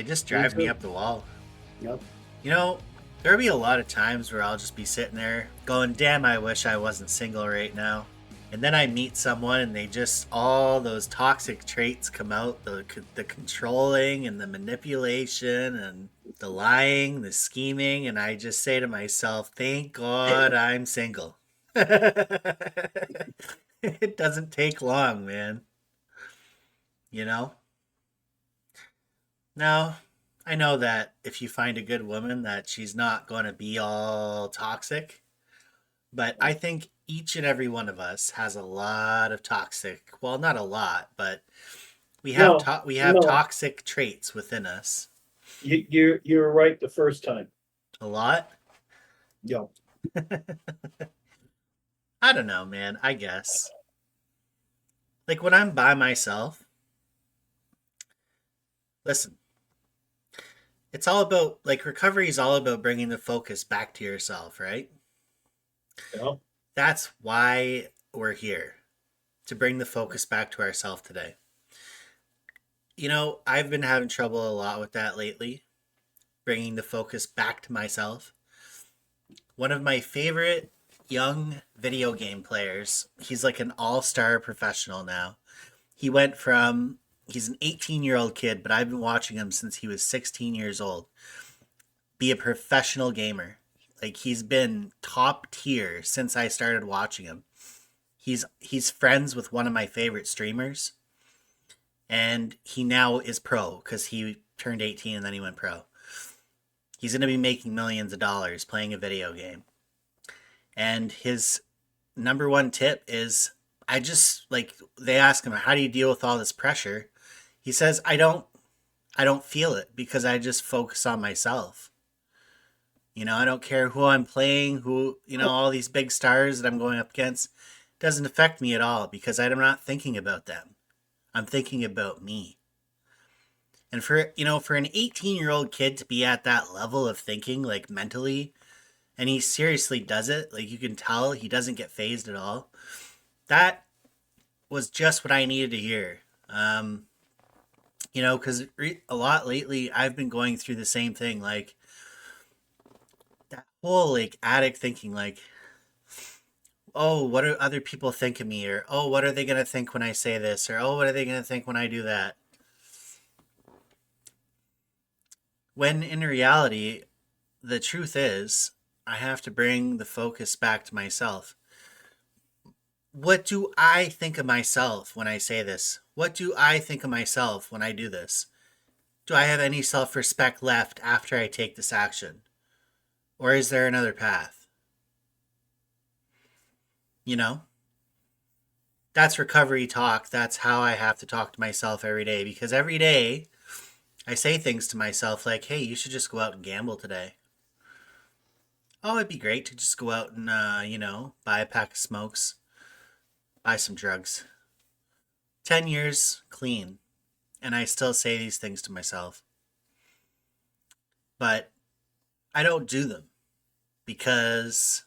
They just Me drive me too. up the wall. Yep. You know, there'll be a lot of times where I'll just be sitting there going, damn, I wish I wasn't single right now. And then I meet someone and they just, all those toxic traits come out, the controlling and the manipulation and the lying, the scheming. And I just say to myself, thank God I'm single. It doesn't take long, man. You know? Now, I know that if you find a good woman that she's not going to be all toxic, but I think each and every one of us has a lot of toxic, well, not a lot, but No, we have no, toxic traits within us. you're right the first time. A lot? Yep. I don't know, man. I guess. Like when I'm by myself, listen, it's all about like recovery is all about bringing the focus back to yourself, right? Yep. That's why we're here, to bring the focus back to ourselves today. You know, I've been having trouble a lot with that lately, bringing the focus back to myself. One of my favorite young video game players, he's like an all star professional now. He went from, he's an 18-year-old kid, but I've been watching him since he was 16 years old, be a professional gamer. Like he's been top tier since I started watching him. He's friends with one of my favorite streamers, and he now is pro because he turned 18 and then he went pro. He's going to be making millions of dollars playing a video game. And his number one tip is I just like they ask him, how do you deal with all this pressure? He says, I don't feel it because I just focus on myself. You know, I don't care who I'm playing, all these big stars that I'm going up against. It doesn't affect me at all because I'm not thinking about them. I'm thinking about me. And for an 18-year-old kid to be at that level of thinking, like mentally, and he seriously does it, like you can tell he doesn't get phased at all. That was just what I needed to hear. Because a lot lately I've been going through the same thing, like that whole like addict thinking, like, oh, what do other people think of me, or oh, what are they gonna think when I say this, or oh, what are they gonna think when I do that? When in reality, the truth is, I have to bring the focus back to myself. What do I think of myself when I say this? What do I think of myself when I do this? Do I have any self respect left after I take this action? Or is there another path? You know? That's recovery talk. That's how I have to talk to myself every day because every day I say things to myself like, hey, you should just go out and gamble today. Oh, it'd be great to just go out and, buy a pack of smokes, buy some drugs. 10 years clean. And I still say these things to myself. But I don't do them because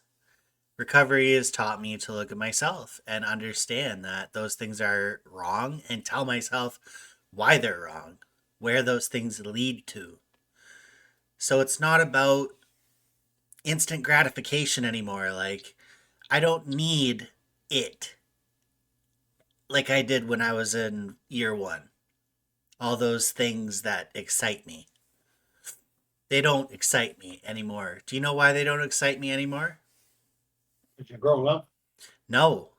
recovery has taught me to look at myself and understand that those things are wrong and tell myself why they're wrong, where those things lead to. So it's not about instant gratification anymore. Like, I don't need it like I did when I was in year one. All those things that excite me. They don't excite me anymore. Do you know why they don't excite me anymore? If you're growing up, No,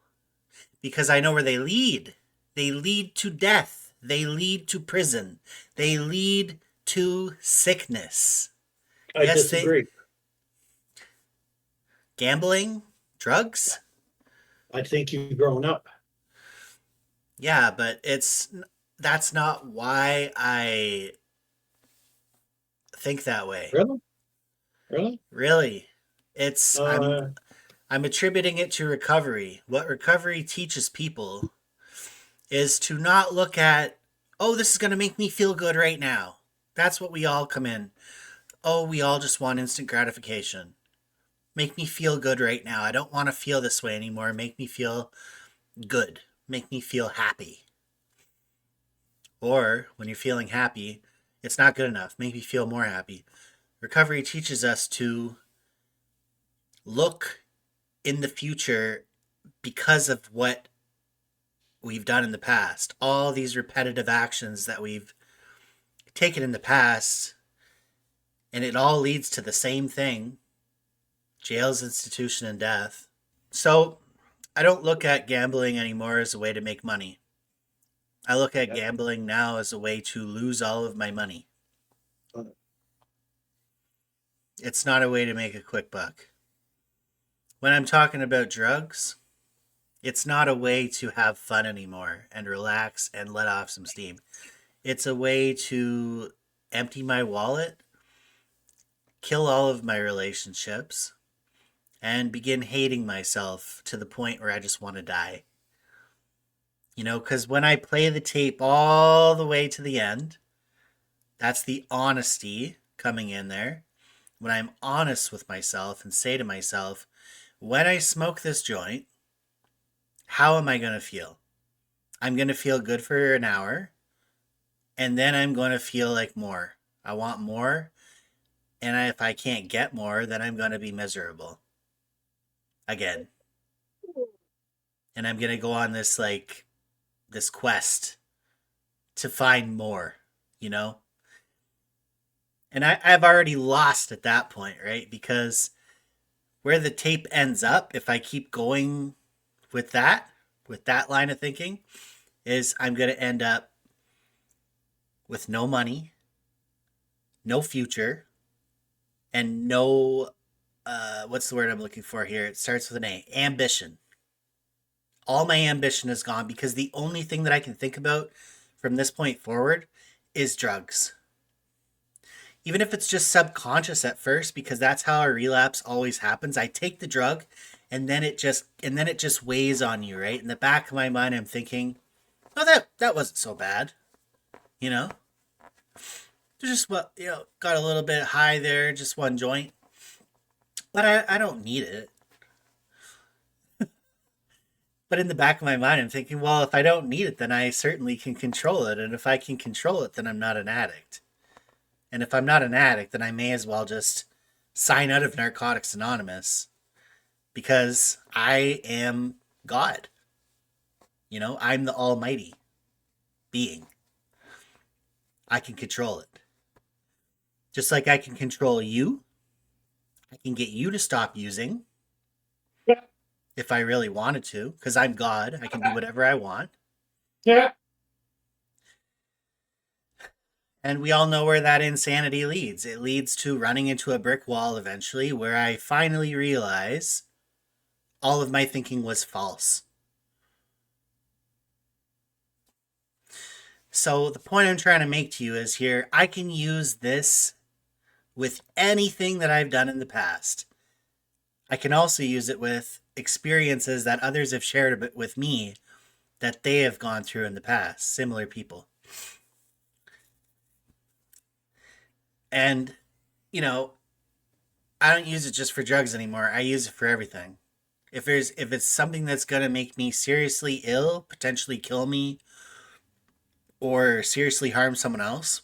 because I know where they lead. They lead to death. They lead to prison. They lead to sickness. I Yes, they disagree. gambling, drugs. I think you're growing up. Yeah, but it's that's not why I think that way. Really? Really? Really. It's Uh, I'm attributing it to recovery. What recovery teaches people is to not look at, oh, this is going to make me feel good right now. That's what we all come in. Oh, we all just want instant gratification. Make me feel good right now. I don't want to feel this way anymore. Make me feel good. Make me feel happy. Or when you're feeling happy, It's not good enough. Make me feel more happy. Recovery teaches us to look in the future because of what we've done in the past. All these repetitive actions that we've taken in the past, and it all leads to the same thing: jails, institution, and death. So I don't look at gambling anymore as a way to make money. I look at Yeah. gambling now as a way to lose all of my money. It's not a way to make a quick buck. When I'm talking about drugs, it's not a way to have fun anymore and relax and let off some steam. It's a way to empty my wallet, kill all of my relationships, and begin hating myself to the point where I just want to die. Because when I play the tape all the way to the end, that's the honesty coming in there. When I'm honest with myself and say to myself, when I smoke this joint, how am I going to feel? I'm going to feel good for an hour, and then I'm going to feel like more. I want more, and if I can't get more, then I'm going to be miserable again. And I'm going to go on this quest to find more, you know? And I've already lost at that point, right? Because where the tape ends up, if I keep going with that line of thinking, is I'm going to end up with no money, no future, and no, what's the word I'm looking for here? It starts with an A: ambition. All my ambition is gone because the only thing that I can think about from this point forward is drugs. Even if it's just subconscious at first, because that's how a relapse always happens. I take the drug and then it just weighs on you, right? In the back of my mind I'm thinking, oh, that wasn't so bad. You know? Just got a little bit high there, just one joint. But I don't need it. But in the back of my mind, I'm thinking, well, if I don't need it, then I certainly can control it. And if I can control it, then I'm not an addict. And if I'm not an addict, then I may as well just sign out of Narcotics Anonymous because I am God. I'm the almighty being. I can control it. Just like I can control you, I can get you to stop using Yeah. if I really wanted to, because I'm God. I can do whatever I want. Yeah. And we all know where that insanity leads. It leads to running into a brick wall eventually, where I finally realize all of my thinking was false. So the point I'm trying to make to you is here, I can use this with anything that I've done in the past. I can also use it with experiences that others have shared with me that they have gone through in the past, similar people. And, you know, I don't use it just for drugs anymore. I use it for everything. If it's something that's going to make me seriously ill, potentially kill me, or seriously harm someone else,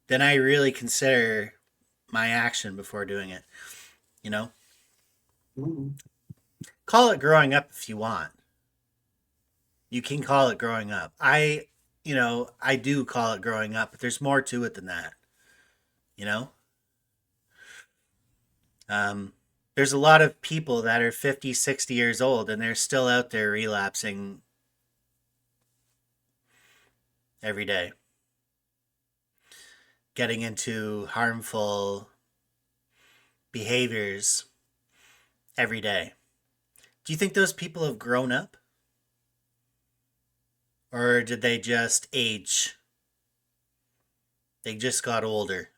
then I really consider my action before doing it. You know? Mhm. Call it growing up if you want. You can call it growing up. I do call it growing up, but there's more to it than that. You know? Um, there's a lot of people that are 50, 60 years old and they're still out there relapsing every day, getting into harmful behaviors every day. Do you think those people have grown up? Or did they just age? They just got older.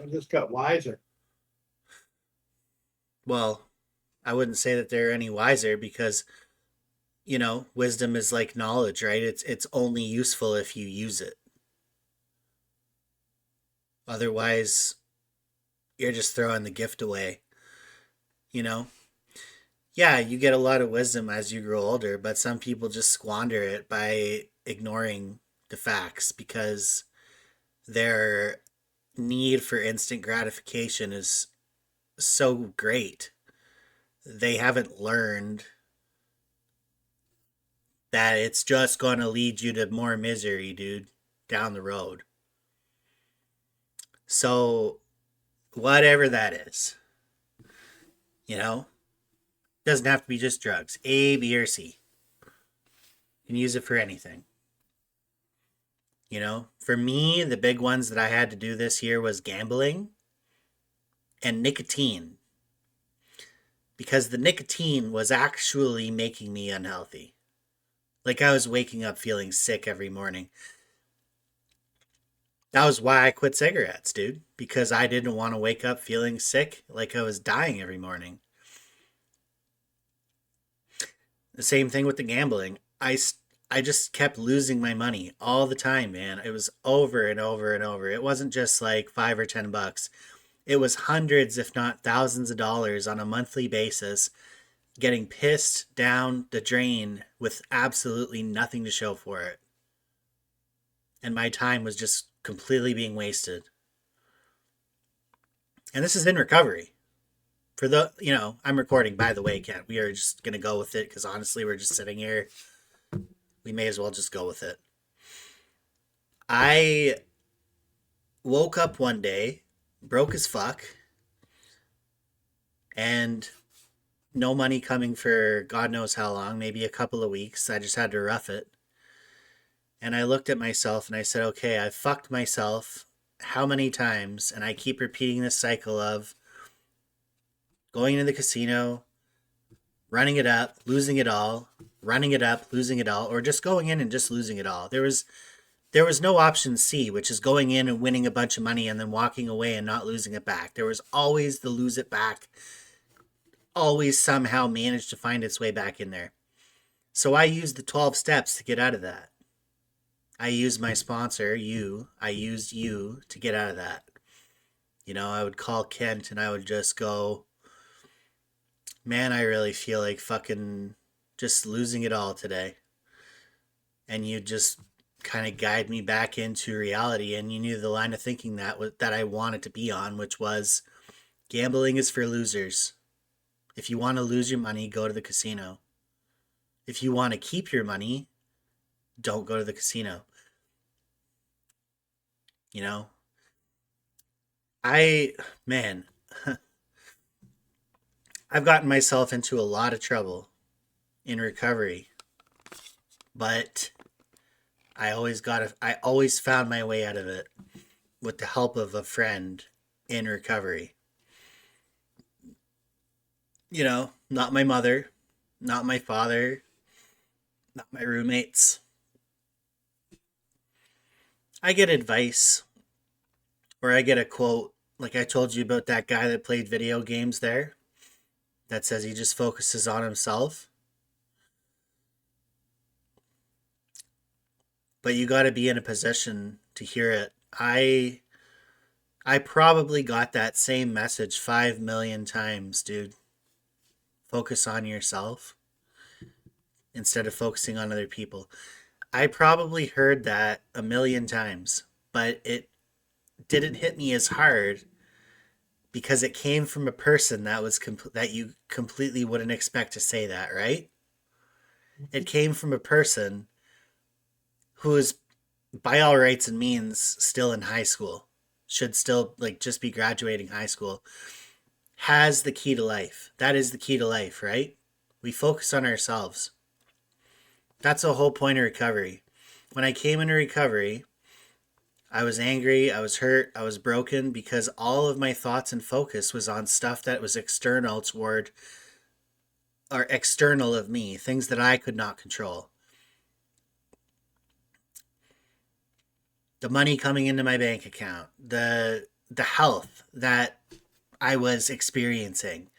I just got wiser. Well, I wouldn't say that they're any wiser because, wisdom is like knowledge, right? It's only useful if you use it. Otherwise, you're just throwing the gift away, you know? Yeah, you get a lot of wisdom as you grow older, but some people just squander it by ignoring the facts because their need for instant gratification is so great. They haven't learned that it's just going to lead you to more misery, dude, down the road. So, whatever that is, you know, doesn't have to be just drugs. A, B, or C. You can use it for anything. For me, the big ones that I had to do this year was gambling and nicotine because the nicotine was actually making me unhealthy. Like I was waking up feeling sick every morning. That was why I quit cigarettes, dude, because I didn't want to wake up feeling sick like I was dying every morning. The same thing with the gambling. I just kept losing my money all the time, man. It was over and over and over. It wasn't just like 5 or $10. It was hundreds, if not thousands of dollars on a monthly basis, getting pissed down the drain with absolutely nothing to show for it. And my time was just completely being wasted. And this is in recovery. I'm recording, by the way, Kent. We are just going to go with it because honestly, we're just sitting here. We may as well just go with it. I woke up one day, broke as fuck, and no money coming for God knows how long, maybe a couple of weeks. I just had to rough it. And I looked at myself and I said, okay, I fucked myself how many times? And I keep repeating this cycle of going into the casino, running it up, losing it all, running it up, losing it all, or just going in and just losing it all. There was no option C, which is going in and winning a bunch of money and then walking away and not losing it back. There was always the lose it back, always somehow managed to find its way back in there. So I used the 12 steps to get out of that. I used my sponsor, you. I used you to get out of that. I would call Kent and I would just go, man, I really feel like fucking just losing it all today. And you just kind of guide me back into reality. And you knew the line of thinking that I wanted to be on, which was gambling is for losers. If you want to lose your money, go to the casino. If you want to keep your money, don't go to the casino. You know, man, I've gotten myself into a lot of trouble in recovery, but I always found my way out of it with the help of a friend in recovery. Not my mother, not my father, not my roommates. I get advice or I get a quote like I told you about that guy that played video games there that says he just focuses on himself. But you got to be in a position to hear it. I probably got that same message 5 million times, dude. Focus on yourself instead of focusing on other people. I probably heard that a million times, but it didn't hit me as hard because it came from a person that you completely wouldn't expect to say that, right? It came from a person who is by all rights and means still in high school, should still like just be graduating high school, has the key to life. That is the key to life, right? We focus on ourselves. That's the whole point of recovery. When I came into recovery, I was angry, I was hurt, I was broken because all of my thoughts and focus was on stuff that was external toward or external of me, things that I could not control. The money coming into my bank account, the health that I was experiencing,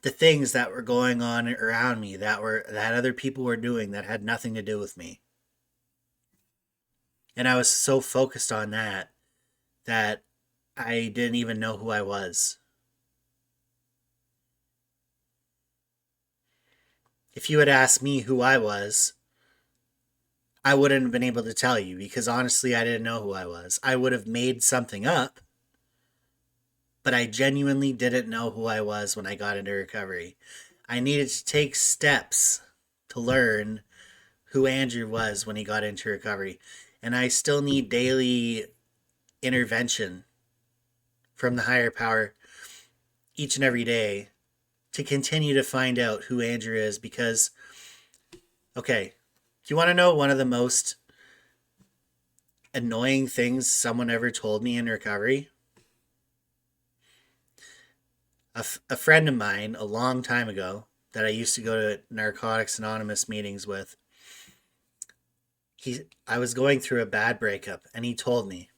the things that were going on around me that other people were doing that had nothing to do with me. And I was so focused on that I didn't even know who I was. If you had asked me who I was, I wouldn't have been able to tell you because honestly, I didn't know who I was. I would have made something up, but I genuinely didn't know who I was when I got into recovery. I needed to take steps to learn who Andrew was when he got into recovery. And I still need daily intervention from the higher power each and every day to continue to find out who Andrew is because, okay, do you want to know one of the most annoying things someone ever told me in recovery? A friend of mine a long time ago that I used to go to Narcotics Anonymous meetings with, I was going through a bad breakup and he told me,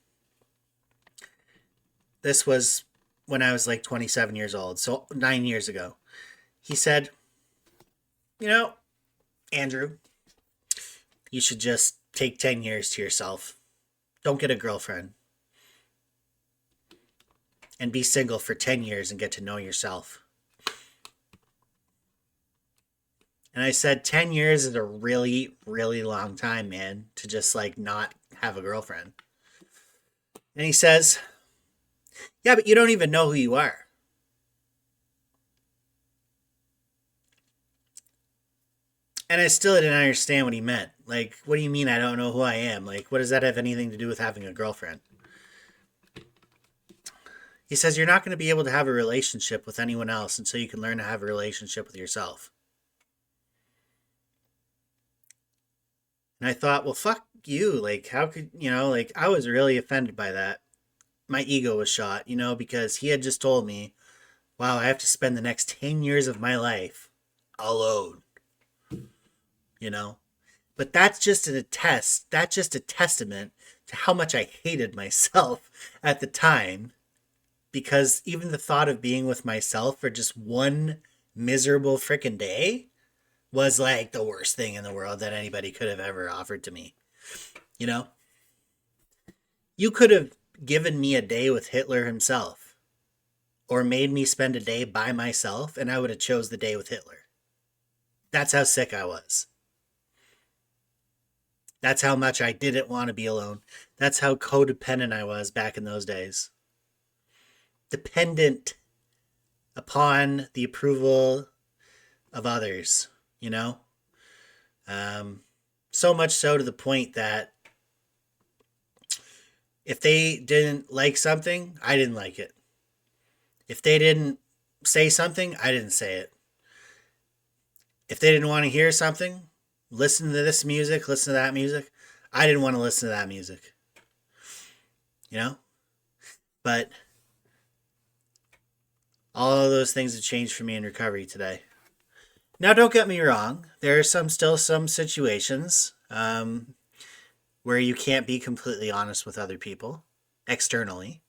this was when I was like 27 years old, so 9 years ago. He said, you know, Andrew, you should just take 10 years to yourself. Don't get a girlfriend. And be single for 10 years and get to know yourself. And I said, 10 years is a really, really long time, man, to just like not have a girlfriend. And he says, yeah, but you don't even know who you are. And I still didn't understand what he meant. Like, what do you mean I don't know who I am? Like, what does that have anything to do with having a girlfriend? He says, you're not going to be able to have a relationship with anyone else until you can learn to have a relationship with yourself. And I thought, well, fuck you. Like, how could, like, I was really offended by that. My ego was shot, because he had just told me, wow, I have to spend the next 10 years of my life alone, you know? But that's just that's just a testament to how much I hated myself at the time because even the thought of being with myself for just one miserable freaking day was like the worst thing in the world that anybody could have ever offered to me. You know, you could have given me a day with Hitler himself or made me spend a day by myself and I would have chose the day with Hitler. That's how sick I was. That's how much I didn't want to be alone. That's how codependent I was back in those days. Dependent upon the approval of others, you know? So much so to the point that if they didn't like something, I didn't like it. If they didn't say something, I didn't say it. If they didn't want to hear something, listen to this music, listen to that music, I didn't want to listen to that music. You know? But all of those things have changed for me in recovery today. Now, don't get me wrong. There are still some situations where you can't be completely honest with other people externally,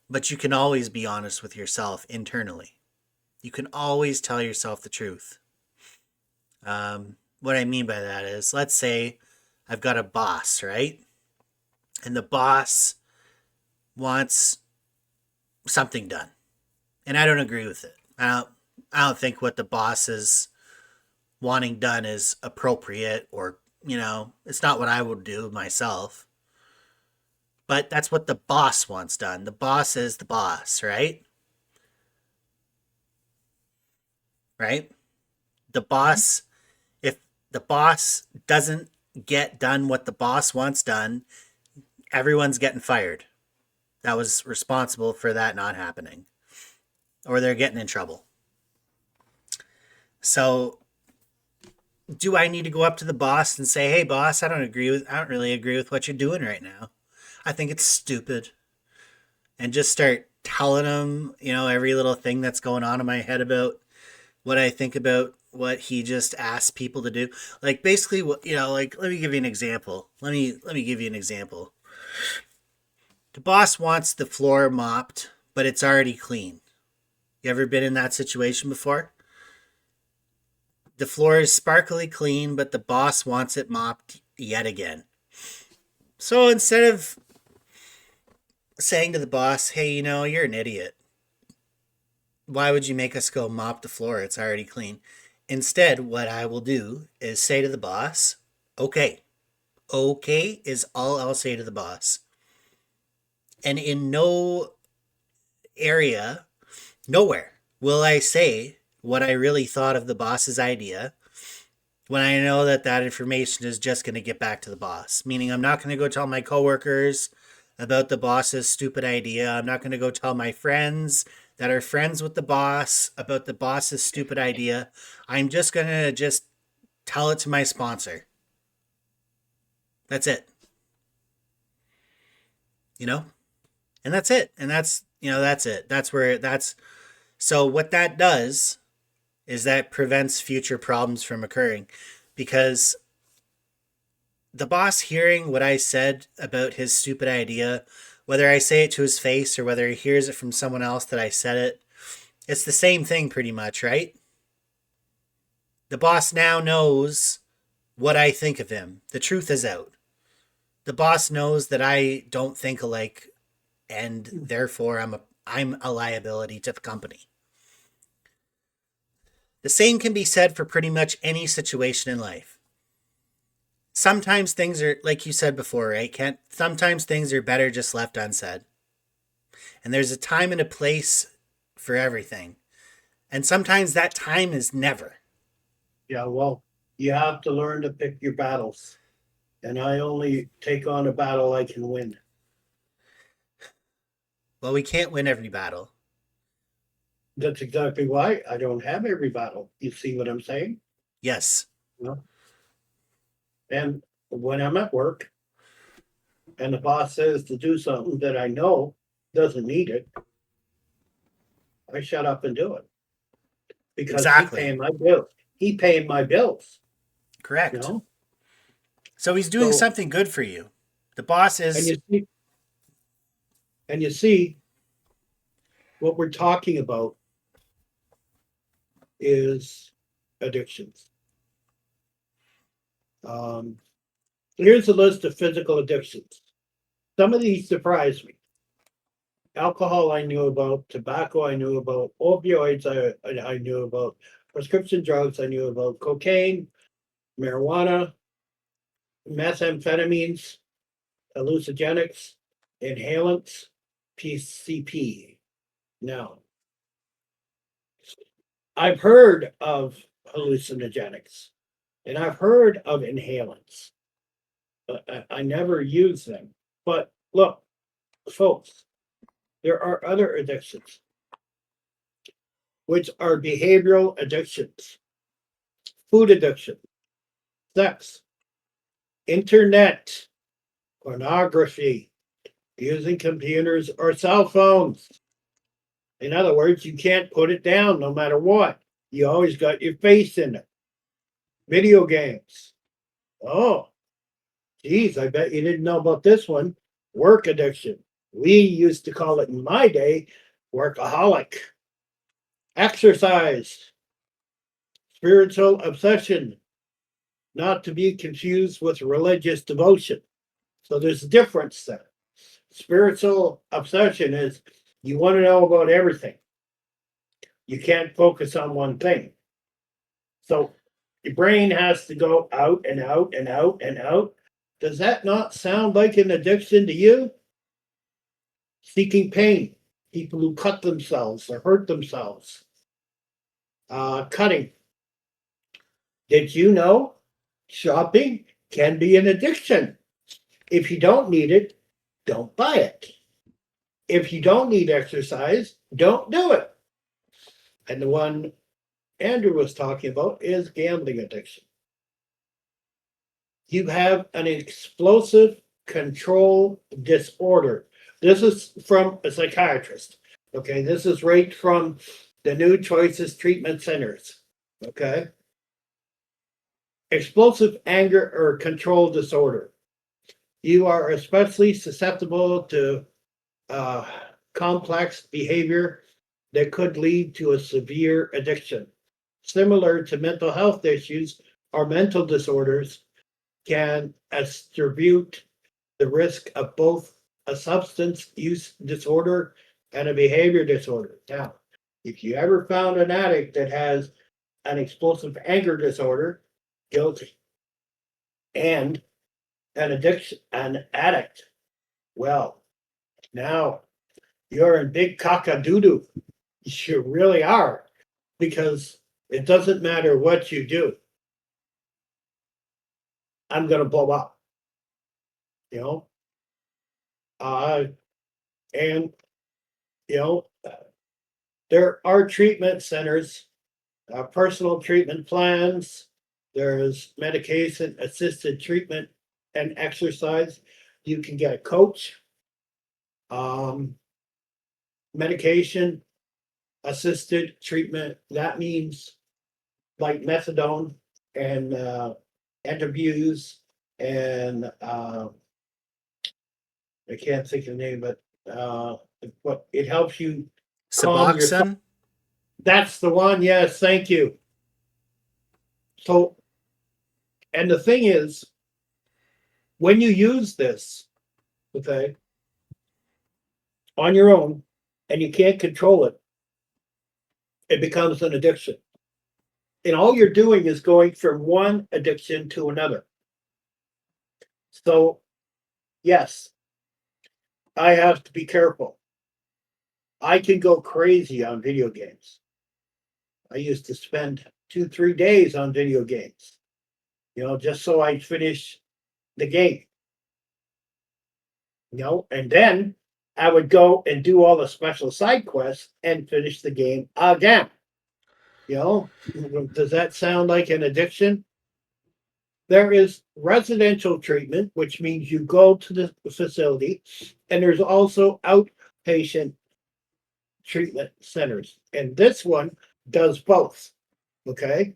but you can always be honest with yourself internally. You can always tell yourself the truth. What I mean by that is, let's say I've got a boss, right? And the boss wants something done, and I don't agree with it. I don't think what the boss is wanting done is appropriate or, it's not what I would do myself. But that's what the boss wants done. The boss is the boss, right? Right? The boss, if the boss doesn't get done what the boss wants done, everyone's getting fired. That was responsible for that not happening. Or they're getting in trouble. So do I need to go up to the boss and say, "Hey boss, I don't really agree with what you're doing right now. I think it's stupid." And just start telling him, every little thing that's going on in my head about what I think about what he just asked people to do. Like basically like let me give you an example. Let me give you an example. The boss wants the floor mopped, but it's already clean. You ever been in that situation before? The floor is sparkly clean, but the boss wants it mopped yet again. So instead of saying to the boss, "Hey, you're an idiot. Why would you make us go mop the floor? It's already clean." Instead, what I will do is say to the boss, "Okay, okay is all I'll say to the boss. And in no area, nowhere, will I say what I really thought of the boss's idea when I know that that information is just going to get back to the boss. Meaning, I'm not going to go tell my coworkers about the boss's stupid idea. I'm not going to go tell my friends that are friends with the boss about the boss's stupid idea. I'm just going to just tell it to my sponsor. That's it. You know? And that's it. And that's it. That's where that's so what that does is that prevents future problems from occurring because the boss hearing what I said about his stupid idea, whether I say it to his face or whether he hears it from someone else that I said it, it's the same thing pretty much, right? The boss now knows what I think of him. The truth is out. The boss knows that I don't think alike and therefore I'm a liability to the company. The same can be said for pretty much any situation in life. Sometimes things are like you said before, right? Can't sometimes things are better just left unsaid. And there's a time and a place for everything. And sometimes that time is never. Yeah, well, you have to learn to pick your battles. And I only take on a battle I can win. Well, we can't win every battle. That's exactly why I don't have every battle. You see what I'm saying? Yes, You know? And when I'm at work and the boss says to do something that I know doesn't need it, I shut up and do it because he exactly. paying my bill. He paying my bills, you Correct. know? So he's doing So something good for you. The boss and is you see what we're talking about is addictions. Um, here's a list of physical addictions. Some of these surprise me. Alcohol I knew about, tobacco I knew about, opioids I knew about, prescription drugs I knew about, cocaine, marijuana, methamphetamines, hallucinogenics, inhalants, PCP. Now, I've heard of hallucinogenics and I've heard of inhalants, but I never use them. But look, folks, there are other addictions, which are behavioral addictions, food addiction, sex, internet, pornography, using computers or cell phones. In other words, you can't put it down no matter what. You always got your face in it. Video games. Oh, geez, I bet you didn't know about this one. Work addiction. We used to call it in my day workaholic. Exercise. Spiritual obsession, not to be confused with religious devotion. So there's a difference there. Spiritual obsession is you want to know about everything. You can't focus on one thing. So your brain has to go out and out and out and out. Does that not sound like an addiction to you? Seeking pain, people who cut themselves or hurt themselves. Cutting. Did you know shopping can be an addiction? If you don't need it, don't buy it. If you don't need exercise, don't do it. And the one Andrew was talking about is gambling addiction. You have an explosive control disorder. This is from a psychiatrist. Okay, this is right from the New Choices Treatment Centers. Okay, explosive anger or control disorder. You are especially susceptible to uh, complex behavior that could lead to a severe addiction. Similar to mental health issues or mental disorders, can attribute the risk of both a substance use disorder and a behavior disorder. Now, if you ever found an addict that has an explosive anger disorder, guilty. And an addict, well, now you're in big cock-a-doodle. You really are, because it doesn't matter what you do. I'm going to blow up, you know. Uh, and you know, there are treatment centers, personal treatment plans. There's medication assisted treatment and exercise. You can get a coach. Um, Medication assisted treatment. That means like methadone and interviews and I can't think of the name, but it helps you calm your thoughts. Suboxone? That's the one. Yes, thank you. So, and the thing is, when you use this, okay, on your own, and you can't control it, it becomes an addiction. And all you're doing is going from one addiction to another. So, yes, I have to be careful. I can go crazy on video games. I used to spend 2, 3 days on video games, just so I'd finish the game, and then I would go and do all the special side quests and finish the game again. You know, does that sound like an addiction? There is residential treatment, which means you go to the facility, and there's also outpatient treatment centers. And this one does both. Okay.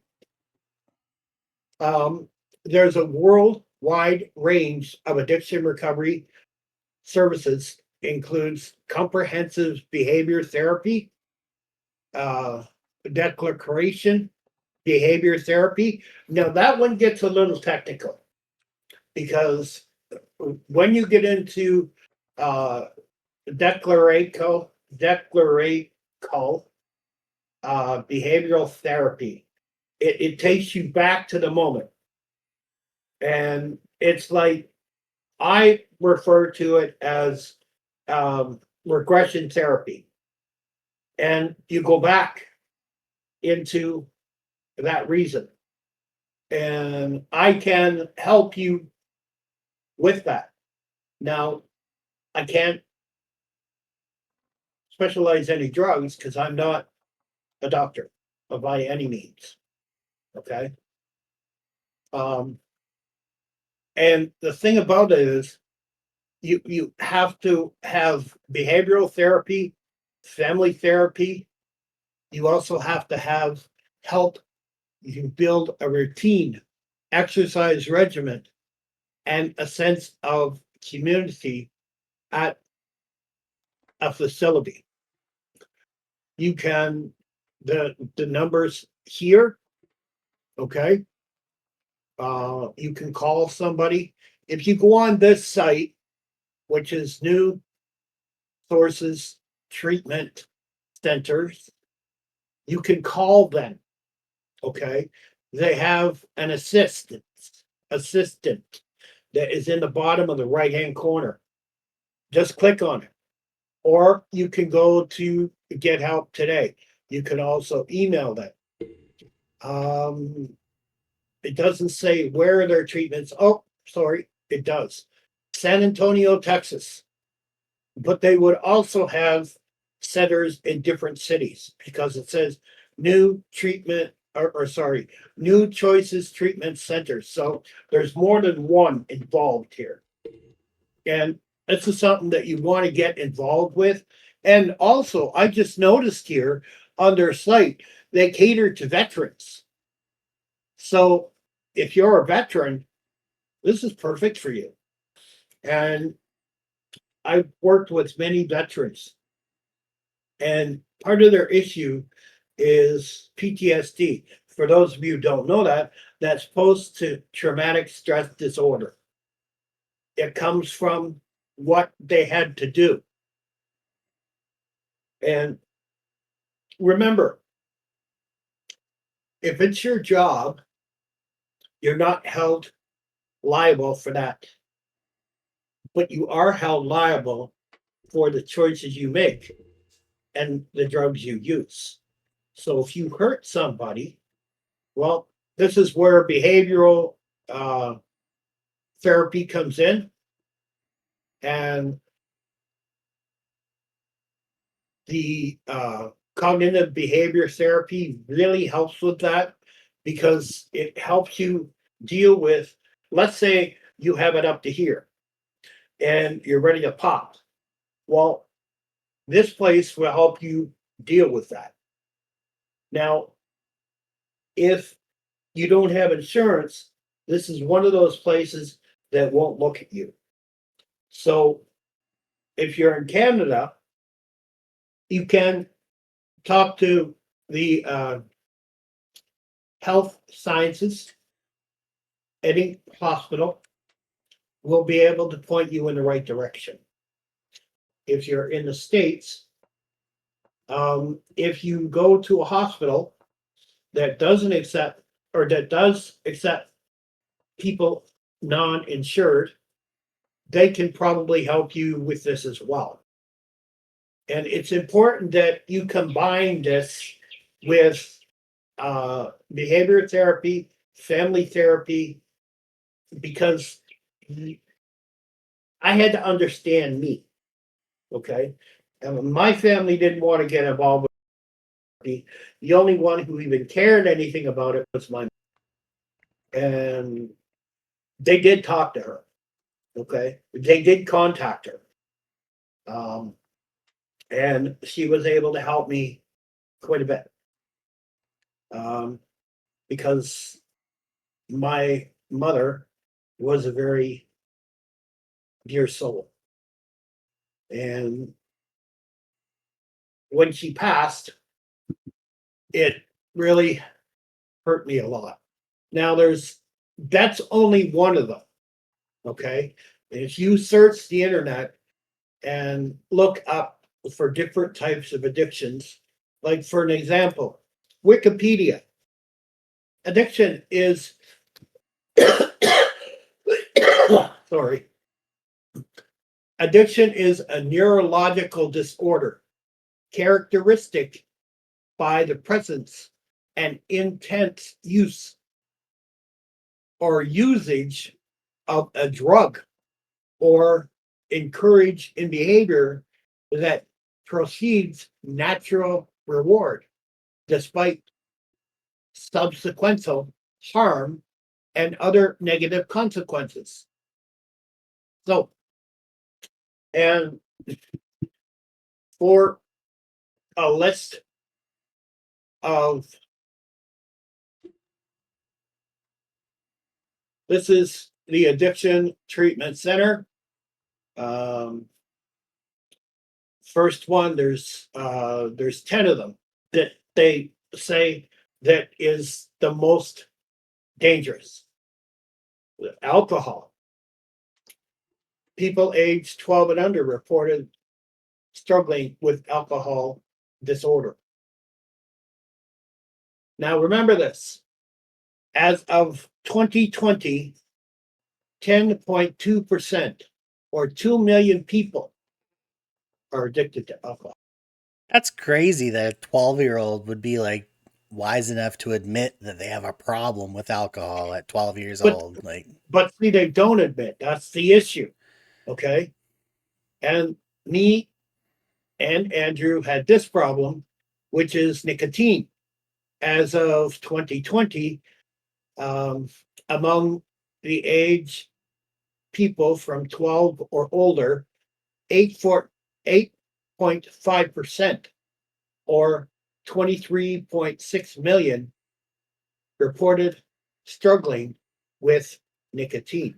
Um, there's a worldwide range of addiction recovery services, includes comprehensive behavior therapy, uh, declaration behavior therapy. Now that one gets a little technical because when you get into uh, declaraco declaracal behavioral therapy, it takes you back to the moment, and it's like I refer to it as regression therapy, and you go back into that reason, and I can help you with that. Now, I can't specialize any drugs because I'm not a doctor by any means. Okay. Um, and the thing about it is, you have to have behavioral therapy, family therapy. You also have to have help you build a routine, exercise regimen, and a sense of community at a facility. You can the numbers here, okay? You can call somebody. If you go on this site, which is New Sources Treatment Centers, you can call them, okay? They have an assistant that is in the bottom of the right hand corner. Just click on it. Or you can go to Get Help Today. You can also email them. Um, it doesn't say where their treatments. Oh, sorry, it does. San Antonio, Texas. But they would also have centers in different cities because it says new treatment or sorry, new choices treatment centers. So there's more than one involved here. And this is something that you want to get involved with. And also, I just noticed here on their site, they cater to veterans. So if you're a veteran, this is perfect for you. And I've worked with many veterans, and part of their issue is PTSD. For those of you who don't know that, that's post traumatic stress disorder. It comes from what they had to do. And remember, if it's your job, you're not held liable for that. but you are held liable for the choices you make and the drugs you use. So if you hurt somebody, well, this is where behavioral uh, therapy comes in, and the cognitive behavior therapy really helps with that because it helps you deal with, let's say you have it up to here and you're ready to pop. Well, this place will help you deal with that. Now, if you don't have insurance, this is one of those places that won't look at you. So if you're in Canada, you can talk to the health sciences. Any hospital will be able to point you in the right direction. If you're in the States, if you go to a hospital that doesn't accept or that does accept people non-insured, they can probably help you with this as well. And it's important that you combine this with behavior therapy, family therapy, because I had to understand me. Okay. And my family didn't want to get involved with me. The only one who even cared anything about it was my mom. And they did talk to her. Okay. They did contact her. Um, and she was able to help me quite a bit. Um, because my mother was a very dear soul. And when she passed, it really hurt me a lot. Now that's only one of them. Okay. If you search the internet and look up for different types of addictions, like for an example, Wikipedia, addiction is, sorry, addiction is a neurological disorder characteristic by the presence and intense use or usage of a drug or encourage in behavior that proceeds natural reward despite subsequent harm and other negative consequences. So, and for a list of this is the Addiction Treatment Center. Um, First one, there's 10 of them that they say that is the most dangerous. Alcohol. People aged 12 and under reported struggling with alcohol disorder. Now remember this. As of 2020, 10.2% or 2 million people are addicted to alcohol. That's crazy that a 12-year-old would be like wise enough to admit that they have a problem with alcohol at 12 years But old. Like, but see, they don't admit. That's the issue. Okay. And me and Andrew had this problem, which is nicotine. As of 2020, um, among the age people from 12 or older, 8.5% or 23.6 million reported struggling with nicotine.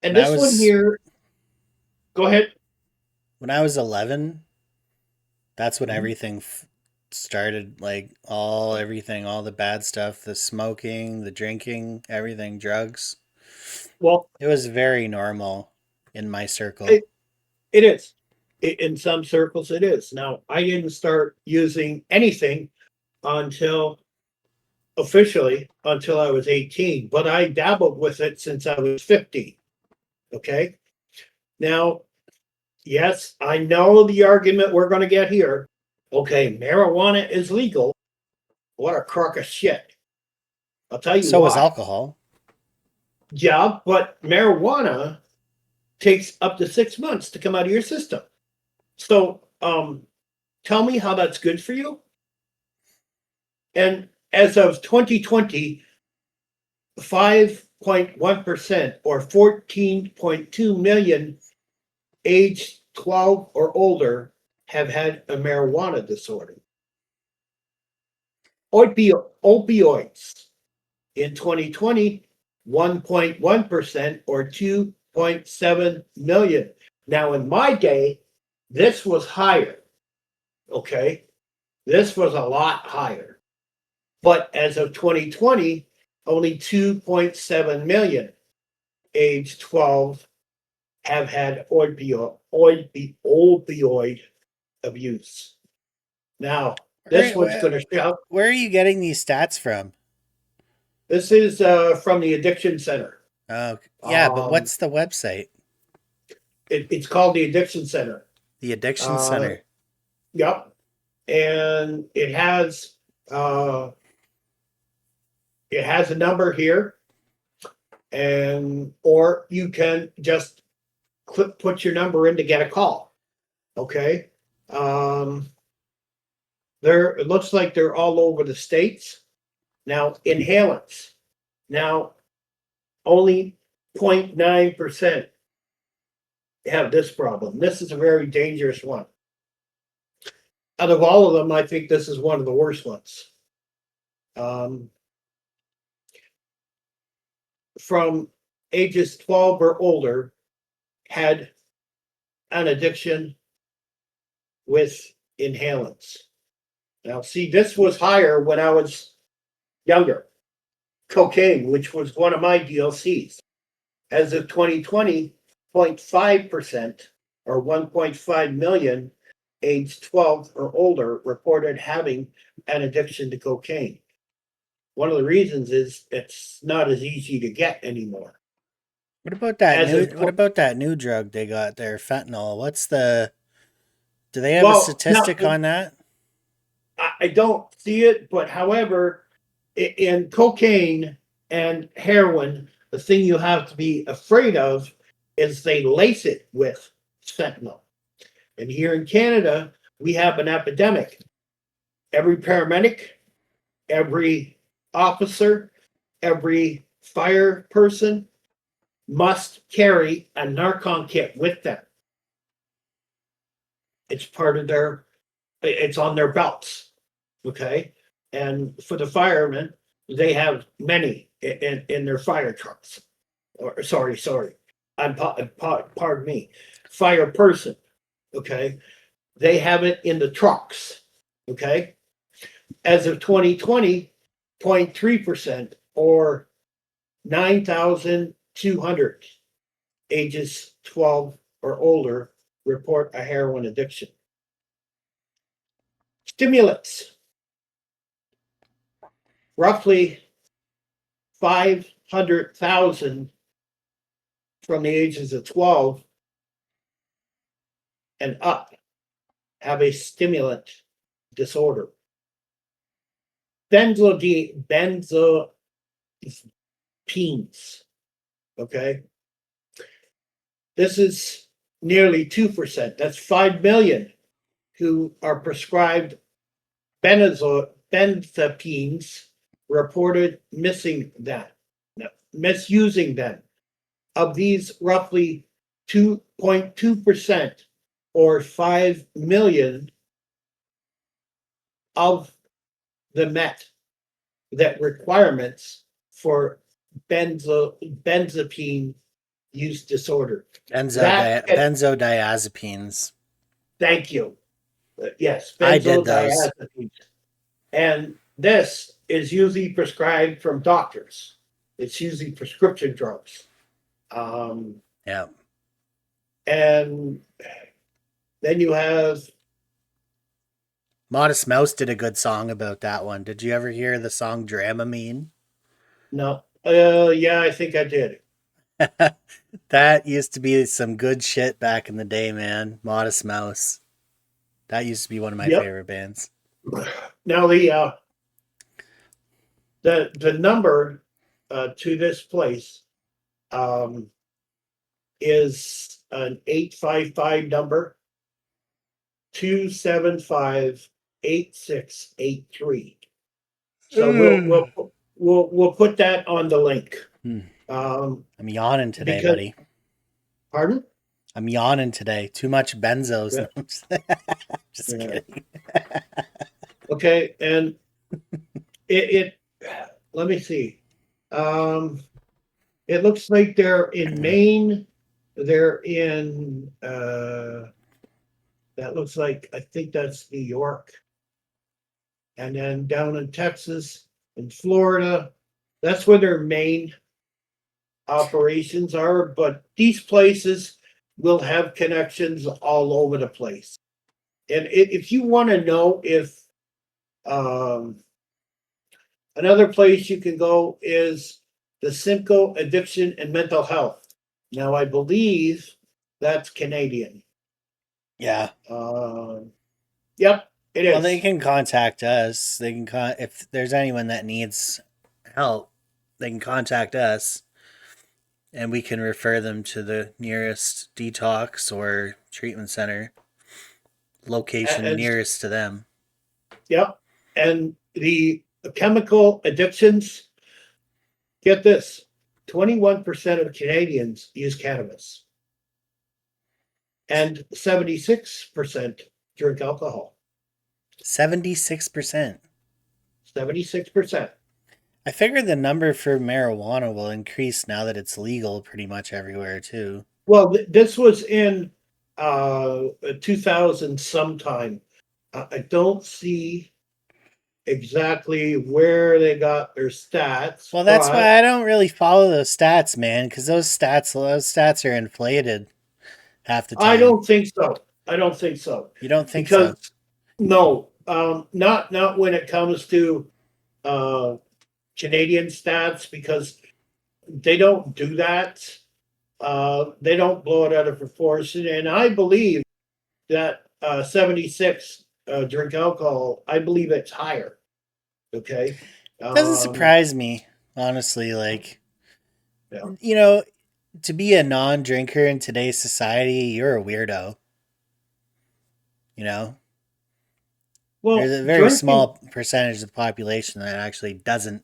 And when I this one was here, go ahead. when I was 11, that's when Mhm. everything started, like all the bad stuff, the smoking, the drinking, everything, drugs. Well, It was very normal in my circle. it, it is. In some circles, it is. Now, I didn't start using anything until officially until I was 18, but I dabbled with it since I was 50. Okay. Now, yes, I know the argument we're going to get here. Okay, marijuana is legal. What a crock of shit. I'll tell you So is why. alcohol. Yeah, but marijuana takes up to 6 months to come out of your system. So, tell me how that's good for you. And as of 2020, 5.1% or 14.2 million age 12 or older have had a marijuana disorder. Opioids in 2020, 1.1% or 2.7 million. Now, in my day, this was higher. Okay. This was a lot higher. But as of 2020, only 2.7 million age 12 have had opioid abuse. Now, this Where, one's where, going to shout. where are you getting these stats from? This is from the Addiction Center. Yeah, but Um, what's the website? it's called the Addiction Center. The Addiction Uh, Center. yep, and uh, it has a number here, and or you can just put your number in to get a call. Okay, um, it looks like they're all over the states. Now, inhalants. Now, only 0.9% have this problem. This is a very dangerous one. Out of all of them, I think this is one of the worst ones. Um, from ages 12 or older, had an addiction with inhalants. Now, see, this was higher when I was younger. Cocaine, which was one of my DLCs. As of 2020, 0.5% or 1.5 million aged 12 or older reported having an addiction to cocaine. One of the reasons is it's not as easy to get anymore. What about that As new? of What about that new drug they got there, fentanyl? What's the? Do they have a well, now statistic on that? I don't see it, but however, in cocaine and heroin, the thing you have to be afraid of is they lace it with fentanyl. And here in Canada, we have an epidemic. Every paramedic, every officer, every fire person must carry a Narcon kit with them. It's part of it's on their belts. Okay. And for the firemen, they have many in their fire trucks. Or sorry. Pardon me. Fire person. Okay. They have it in the trucks. Okay. As of 2020, 0.3% or 9,200 ages 12 or older report a heroin addiction. Stimulants, roughly 500,000 from the ages of 12 and up have a stimulant disorder. Benzodiazepines, okay? This is nearly 2%. That's 5 million who are prescribed benzodiazepines reported missing that, misusing them. Of these, roughly 2.2% or 5 million of the met that requirements for benzopine use disorder. That, Benzodiazepines. thank you. Yes, I did those. benzodiazepines. And this is usually prescribed from doctors. It's usually prescription drugs. Um, Yeah. and then you have, Modest Mouse did a good song about that one. Did you ever hear the song Dramamine? no, yeah, I think I did. That used to be some good shit back in the day, man. Modest Mouse. That used to be one of my Yep. favorite bands. Now the number to this place um, is an 855 number 275 8683. So Hmm. we'll put that on the link. I'm yawning today, Because buddy. pardon? I'm yawning today. Too much benzos. Yeah, No, I'm just yeah. kidding. Okay, and it let me see. Um, it looks like they're in Maine. They're in that looks like I think that's New York, and then down in Texas and Florida. That's where their main operations are, but these places will have connections all over the place. And if you want to know if um, another place you can go is the Simcoe Addiction and Mental Health. Now, I believe that's Canadian. Yeah. Yep, it Well, they is. can contact us. They can if there's anyone that needs help, they can contact us, and we can refer them to the nearest detox or treatment center location And nearest to them. yep, and the chemical addictions. Get this: 21% of Canadians use cannabis, and 76% drink alcohol. 76%. 76%. I figure the number for marijuana will increase now that it's legal pretty much everywhere too. Well, this was in 2000 sometime. I don't see exactly where they got their stats, Well, that's but why I don't really follow those stats, man, because those stats are inflated half the I time. don't think so. I don't think so You don't think because so? no, not when it comes to uh, Canadian stats because they don't do that. They don't blow it out of proportion, and I believe that 76 drink alcohol. I believe it's higher. Okay. Doesn't Um, surprise me, honestly. Like, yeah. you know, to be a non-drinker in today's society, you're a weirdo. You know, there's Well, a very drinking. small percentage of the population that actually doesn't.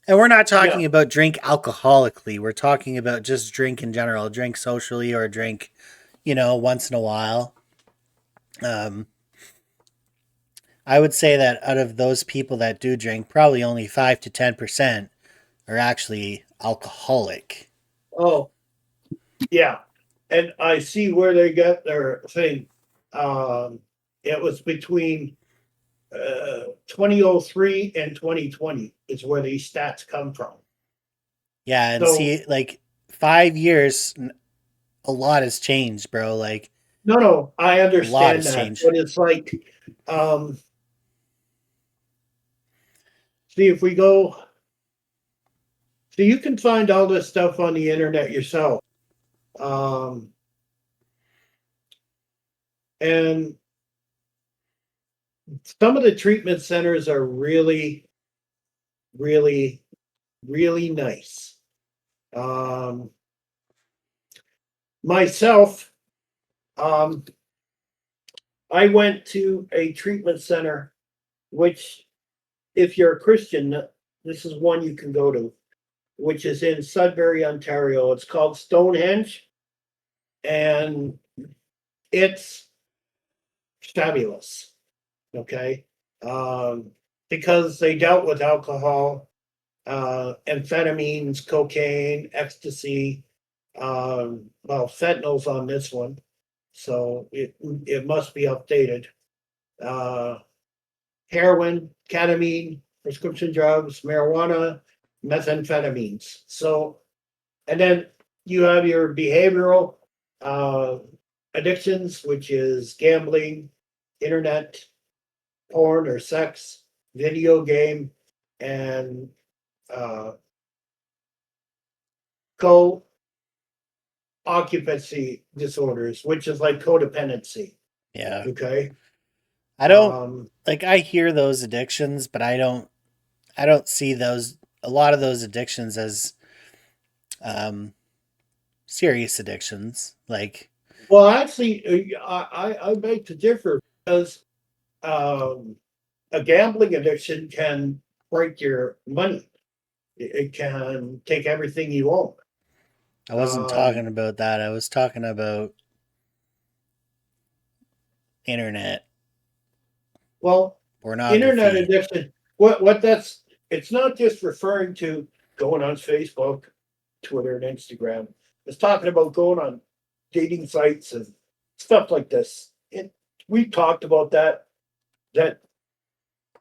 And we're not Yeah. talking about drink alcoholically. We're talking about just drink in general, drink socially or drink, once in a while. Um, I would say that out of those people that do drink, probably only 5 to 10% are actually alcoholic. Oh, yeah. And I see where they got their thing. Um, it was between 2003 and 2020 is where these stats come from. Yeah, and So see, like 5 years, a lot has changed, bro. Like no, no, I a lot understand has that, changed. but it's like, um, see if we go. So you can find all this stuff on the internet yourself. Um, and some of the treatment centers are really, really, really nice. Um, myself, um, I went to a treatment center, which, if you're a Christian, this is one you can go to, which is in Sudbury, Ontario. It's called Stonehenge, and it's fabulous. Okay. Um, because they dealt with alcohol, amphetamines, cocaine, ecstasy, well, fentanyl's on this one, so it must be updated. Uh, heroin, ketamine, prescription drugs, marijuana, methamphetamines. So, and then you have your behavioral uh, addictions, which is gambling, internet, porn or sex, video game, and uh, co occupancy disorders, which is like codependency. Yeah. Okay. I don't Um, like I hear those addictions, but I don't see those a lot of those addictions as um serious addictions. Like, well, actually, I beg to differ because um, a gambling addiction can break your money. It can take everything you own. I wasn't Um, talking about that. I was talking about internet well, internet pornography. addiction. What that's it's not just referring to going on Facebook, Twitter, and Instagram. It's talking about going on dating sites and stuff like this. We've talked about that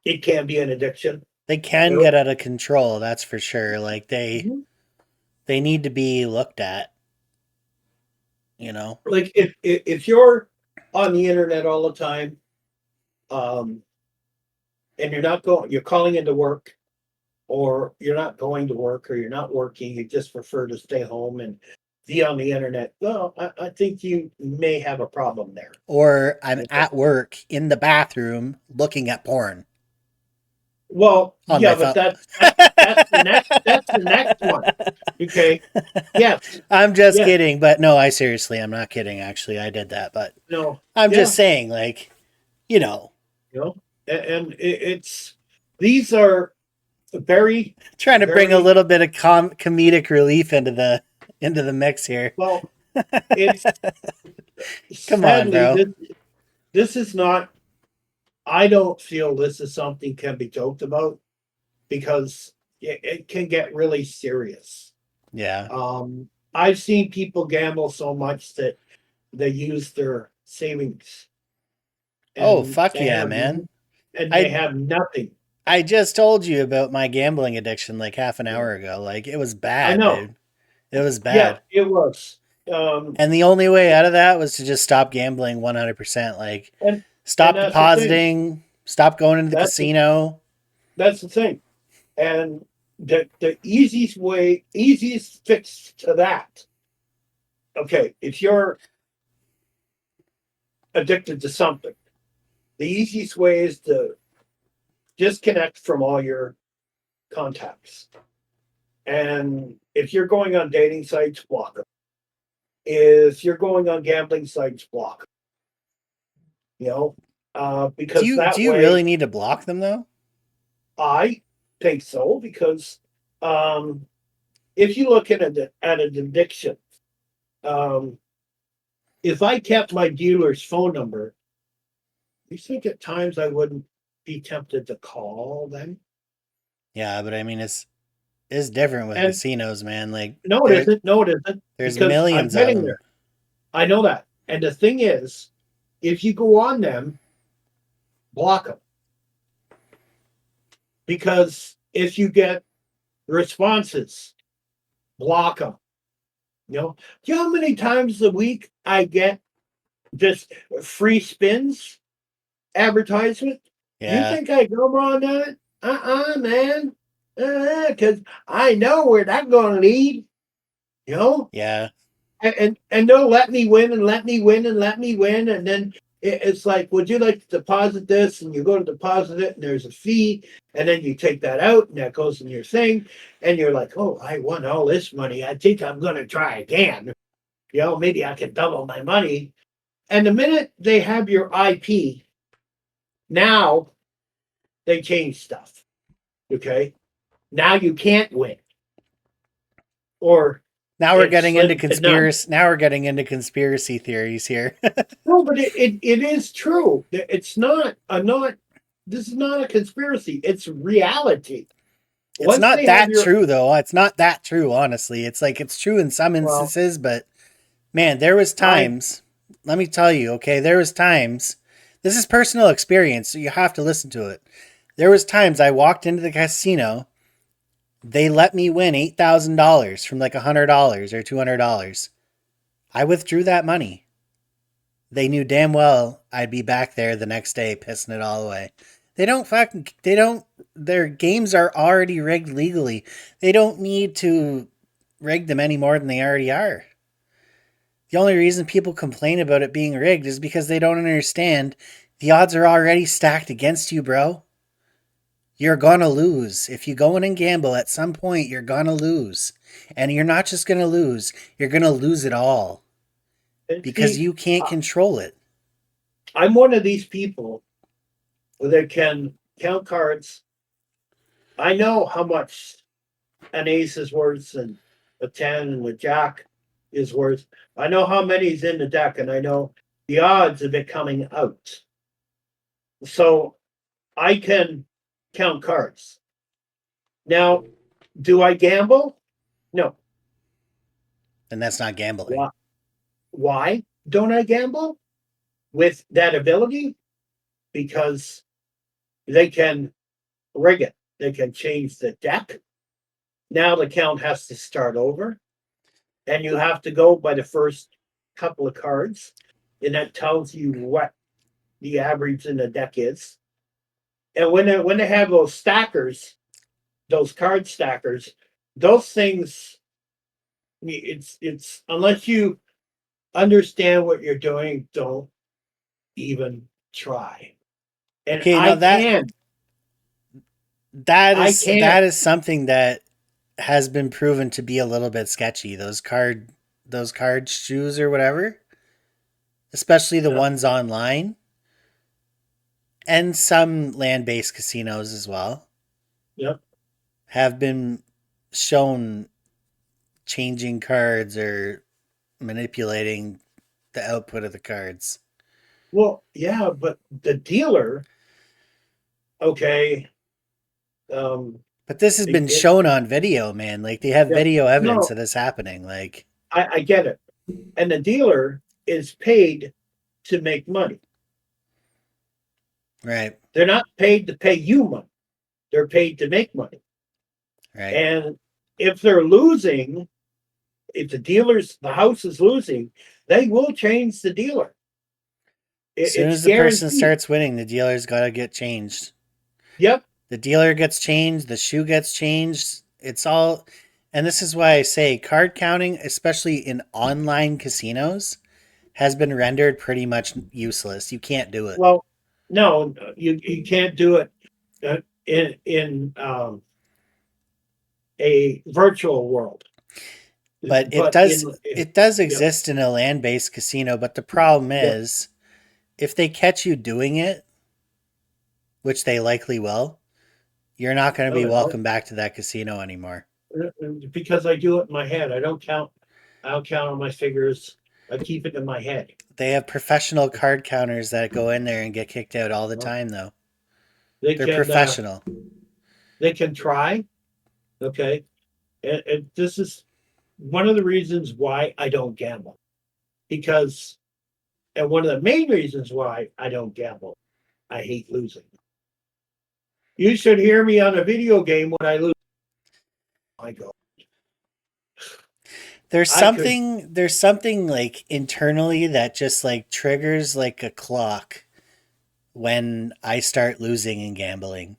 it can be an addiction. They can You know? get out of control, that's for sure. Like Mhm. they need to be looked at, you know. Like if you're on the internet all the time, um, and you're calling into work, or you're not going to work, or you're not working, you just prefer to stay home and be on the internet. Well, I think you may have a problem there. Or I'm Okay. at work in the bathroom looking at porn Well, on my yeah, but phone. that's the next one. Okay. Yes. I'm just Yes. kidding, but no, I seriously, I'm not kidding. Actually, I did that, but No. I'm just Yeah. saying, like, you know, You know, and it's these are very, trying to bring a very little bit of comedic relief into the mix here. well. It's Come on, sadly bro. this is not. I don't feel this is something can be joked about because it can get really serious. Yeah. I've seen people gamble so much that they use their savings Oh, and fuck yeah, man. they I have nothing. I just told you about my gambling addiction like half an You know? hour ago. Like it was I bad, know. dude. It was Yeah, bad. it was. Um, And the only way out of that was to just stop gambling 100%. Like and stop that's the thing. depositing, stop going into the That's the, casino. that's the thing. And the easiest fix to that. Okay, if you're addicted to something, the easiest way is to disconnect from all your contacts. And if you're going on dating sites, block them. If you're going on gambling sites, block them. You know, Do because you do that you really way, need to block them though? I think so. Because um, if you look at an addiction, um, if I kept my dealer's phone number, you think at times I wouldn't be tempted to call them? Yeah, but I mean it's different with And casinos, man. Like no, it there isn't. No, it isn't. there's Because I'm millions of getting them. there. I know that. And the thing is, if you go on them, block them. Because if you get responses, block them. You know, do you know how many times a week I get just free spins advertisement? You Yeah. think I go on that? Man. Because I know where that's going to lead. You know, Yeah. and they'll let me win and let me win and let me win, and then it's like, would you like to deposit this? And you go to deposit it, and there's a fee, and then you take that out, and that goes in your thing, and you're like, oh, I won all this money. I think I'm going to try again. You know, maybe I can double my money. And the minute they have your IP, now they change stuff. Okay, now you can't win, or Now we're it's getting into slim to none. conspiracy theories here. No, but it is true. It's not this is not a conspiracy. It's reality. It's Once not they have that your true though. It's not that true, honestly. It's like it's true in some well, instances, but man, there was I times, let me tell you, okay, there was times. This is personal experience, so you have to listen to it. There was times I walked into the casino, they let me win $8,000 from like $100 or $200. I withdrew that money. They knew damn well I'd be back there the next day pissing it all away. They don't, their games are already rigged legally. They don't need to rig them any more than they already are. The only reason people complain about it being rigged is because they don't understand the odds are already stacked against you, bro. You're gonna lose. If you go in and gamble at some point, you're gonna lose. And you're not just gonna lose, you're gonna lose it all And because see, you can't I- control it. I'm one of these people that can count cards. I know how much an ace is worth and a 10 and a jack is worth. I know how many's in the deck and I know the odds of it coming out. So I can count cards. Now, do I gamble? No. And that's not gambling. Why? Why don't I gamble with that ability? Because they can rig it. They can change the deck. Now the count has to start over, and you have to go by the first couple of cards, and that tells you what the average in the deck is. And when they have those stackers, those card stackers, those things, it's unless you understand what you're doing, don't even try. And Okay, now that I is can't. that is something that has been proven to be a little bit sketchy. Those card shoes or whatever, especially the Yep, ones online and some land-based casinos as well, yep. have been shown changing cards or manipulating the output of the cards. Well, yeah, but the dealer, okay, um, But this has been it, shown on video, man. Like they have yeah, video evidence no, of this happening. Like, I get it. And the dealer is paid to make money. right, They're not paid to pay you money. They're paid to make money. right. And if they're losing, if the house is losing, they will change the dealer. As soon It's as the person guaranteed. starts winning, the dealer's got to get changed. Yep. The dealer gets changed, the shoe gets changed. It's all, and this is why I say card counting, especially in online casinos, has been rendered pretty much useless. You can't do it. Well, no, you can't do it in a virtual world. But it But does in it does yep, exist in a land-based casino, but the problem yep. is if they catch you doing it, which they likely will, you're not going to No, be they don't. welcome back to that casino anymore. Because I do it in my head. I don't count. I don't count on my fingers. I keep it in my head. They have professional card counters that go in there and get kicked out all the Well, time though. they They're can professional. they can try. Okay, and this is one of the reasons why I don't gamble. Because and one of the main reasons why I don't gamble, I hate losing. You should hear me on a video game when I lose. I go. There's I could. something there's something like internally that just like triggers like a clock when I start losing and gambling.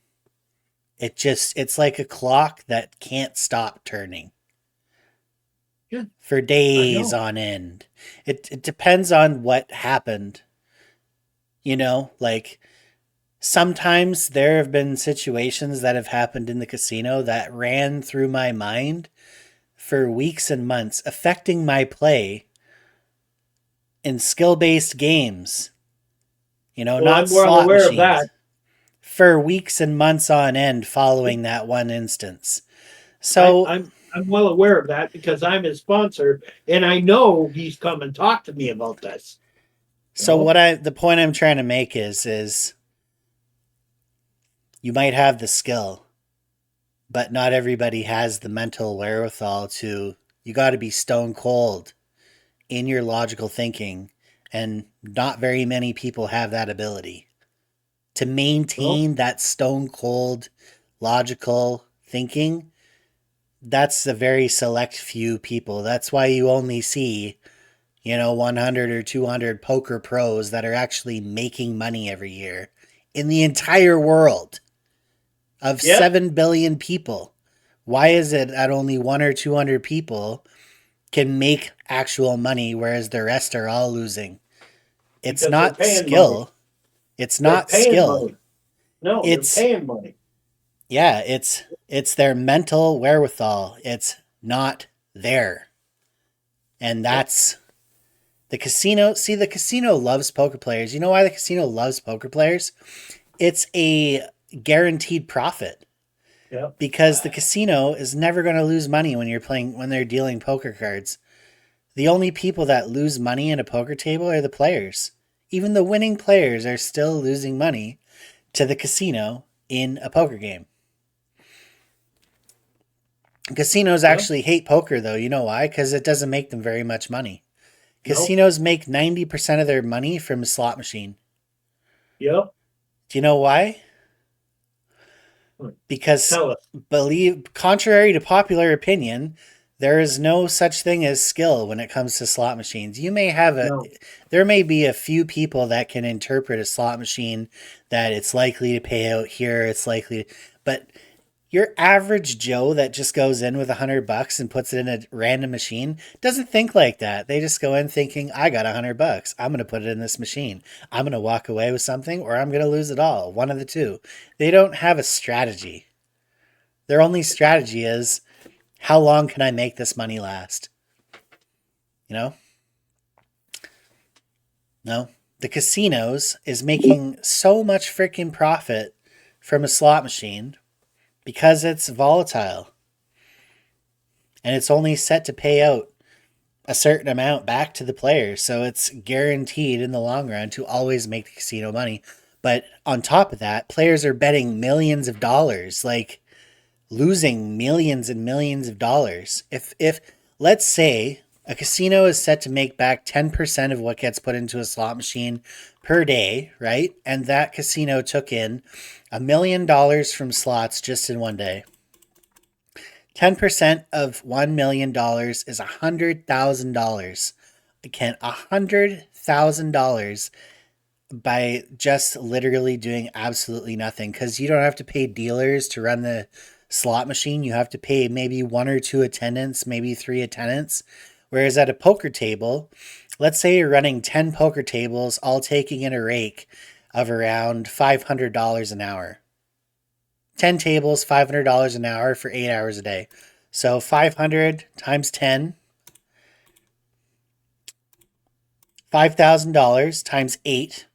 It's like a clock that can't stop turning Yeah, for I days know. on end. It depends on what happened, like sometimes there have been situations that have happened in the casino that ran through my mind for weeks and months, affecting my play in skill-based games, Well, not I'm well slot aware of that. machines, for weeks and months on end following that one instance. I, So, I'm I'm well aware of that because I'm his sponsor, and I know he's come and talked to me about this. You so know, the point I'm trying to make is you might have the skill, but not everybody has the mental wherewithal to. You got to be stone cold in your logical thinking, and not very many people have that ability to well, maintain that stone cold logical thinking. That's a very select few people. That's why you only see 100 or 200 poker pros that are actually making money every year in the entire world of yeah, 7 billion people. Why is it that only 1 or 200 people can make actual money, whereas the rest are all losing. It's because they're not paying money. skill. It's They're not paying skill. money. No, they're It's paying money. yeah, it's their mental wherewithal. It's not there. And Yep. that's the casino. See, the casino loves poker players. You know why the casino loves poker players? It's a guaranteed profit Yep. because the casino is never going to lose money when they're dealing poker cards. The only people that lose money in a poker table are the players. Even the winning players are still losing money to the casino in a poker game. Casinos Yep. actually hate poker though. You know why? Because it doesn't make them very much money. Nope. Casinos make 90% of their money from a slot machine. Yep. Do you know why? Because Tell us. contrary to popular opinion, there is no such thing as skill when it comes to slot machines. No. There may be a few people that can interpret a slot machine that it's likely to pay out here, but your average Joe that just goes in with $100 and puts it in a random machine doesn't think like that. They just go in thinking, I got $100. I'm going to put it in this machine. I'm going to walk away with something or I'm going to lose it all. One of the two. They don't have a strategy. Their only strategy is, how long can I make this money last? You know? No. The casinos is making so much freaking profit from a slot machine because it's volatile and it's only set to pay out a certain amount back to the players. So it's guaranteed in the long run to always make the casino money. But on top of that, players are betting millions of dollars, like losing millions and millions of dollars. If let's say a casino is set to make back 10% of what gets put into a slot machine per day, right? And that casino took in $1 million from slots just in one day. 10% of $1 million is $100,000. Again, $100,000 by just literally doing absolutely nothing because you don't have to pay dealers to run the slot machine. You have to pay maybe one or two attendants, maybe three attendants. Whereas at a poker table, let's say you're running 10 poker tables, all taking in a rake of around $500 an hour. 10 tables, $500 an hour for 8 hours a day. So 500 times 10, $5,000 times 8,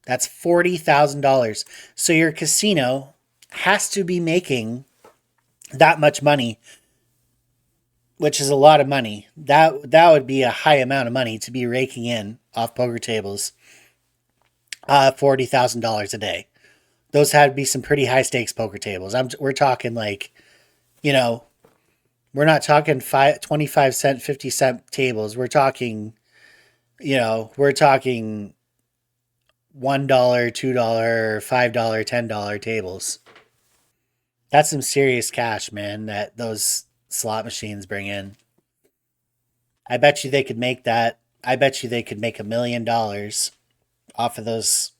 that's $40,000. So your casino has to be making that much money, which is a lot of money. That would be a high amount of money to be raking in off poker tables. $40,000 a day. Those had to be some pretty high stakes poker tables. We're talking like, you know, we're not talking 25 cent, 50 cent tables. We're talking, we're talking $1, $2, $5, $10 tables. That's some serious cash, man, that those slot machines bring in. I bet you they could make that. I bet you they could make $1 million off of those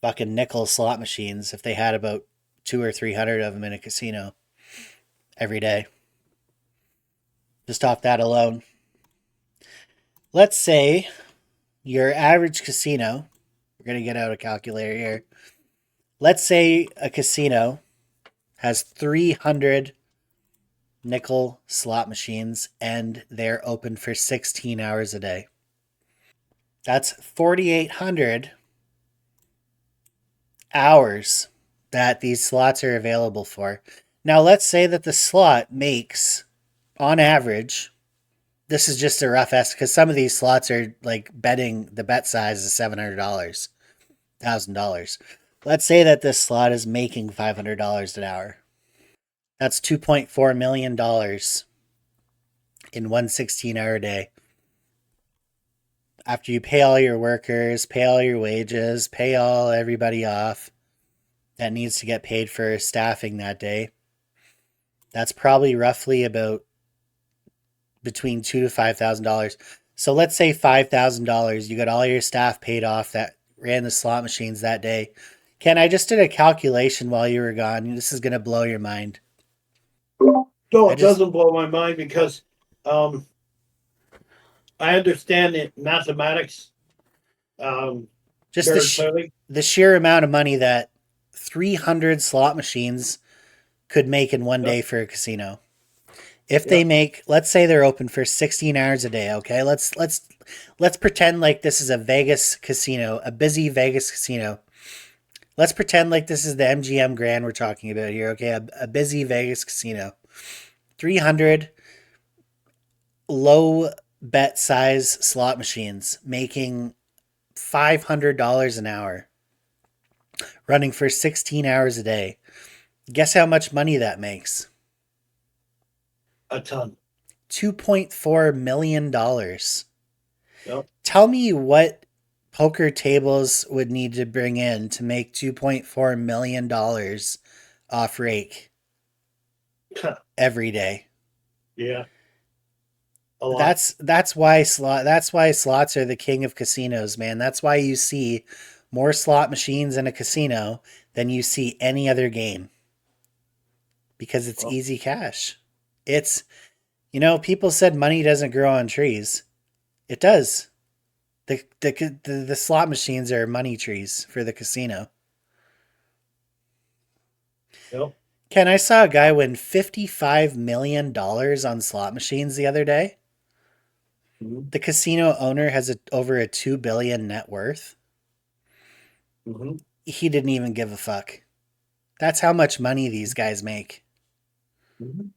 fucking nickel slot machines if they had about two or 300 of them in a casino every day. Just off that alone. Let's say your average casino, we're going to get out a calculator here. Let's say a casino has 300 nickel slot machines and they're open for 16 hours a day. That's 4,800 hours that these slots are available for. Now, let's say that the slot makes, on average, this is just a rough estimate because some of these slots are like the bet size is $700, $1,000. Let's say that this slot is making $500 an hour. That's $2.4 million in one 16-hour day. After you pay all your workers, pay all your wages, pay all everybody off that needs to get paid for staffing that day, that's probably roughly about between $2,000 to $5,000. So let's say $5,000. You got all your staff paid off that ran the slot machines that day. Ken, I just did a calculation while you were gone. This is going to blow your mind. No, I it just doesn't blow my mind because Um, I understand it mathematics Just very clearly. the sheer amount of money that 300 slot machines could make in one Yep, day for a casino. If they yep, make, let's say they're open for 16 hours a day, okay? Let's pretend like this is a Vegas casino, a busy Vegas casino. Let's pretend like this is the MGM Grand we're talking about here, okay? A busy Vegas casino. 300 low bet size slot machines making $500 an hour, running for 16 hours a day. Guess how much money that makes? a ton. $2.4 million. Yep. Tell me what poker tables would need to bring in to make $2.4 million off rake every day. Yeah, a lot. That's why slots are the king of casinos, man. That's why you see more slot machines in a casino than you see any other game, because it's Well, easy cash. It's people said money doesn't grow on trees. It does. The slot machines are money trees for the casino. yep. Ken, I saw a guy win $55 million on slot machines the other day. Hmm. The casino owner has over a 2 billion net worth. Hmm. He didn't even give a fuck. That's how much money these guys make. Hmm.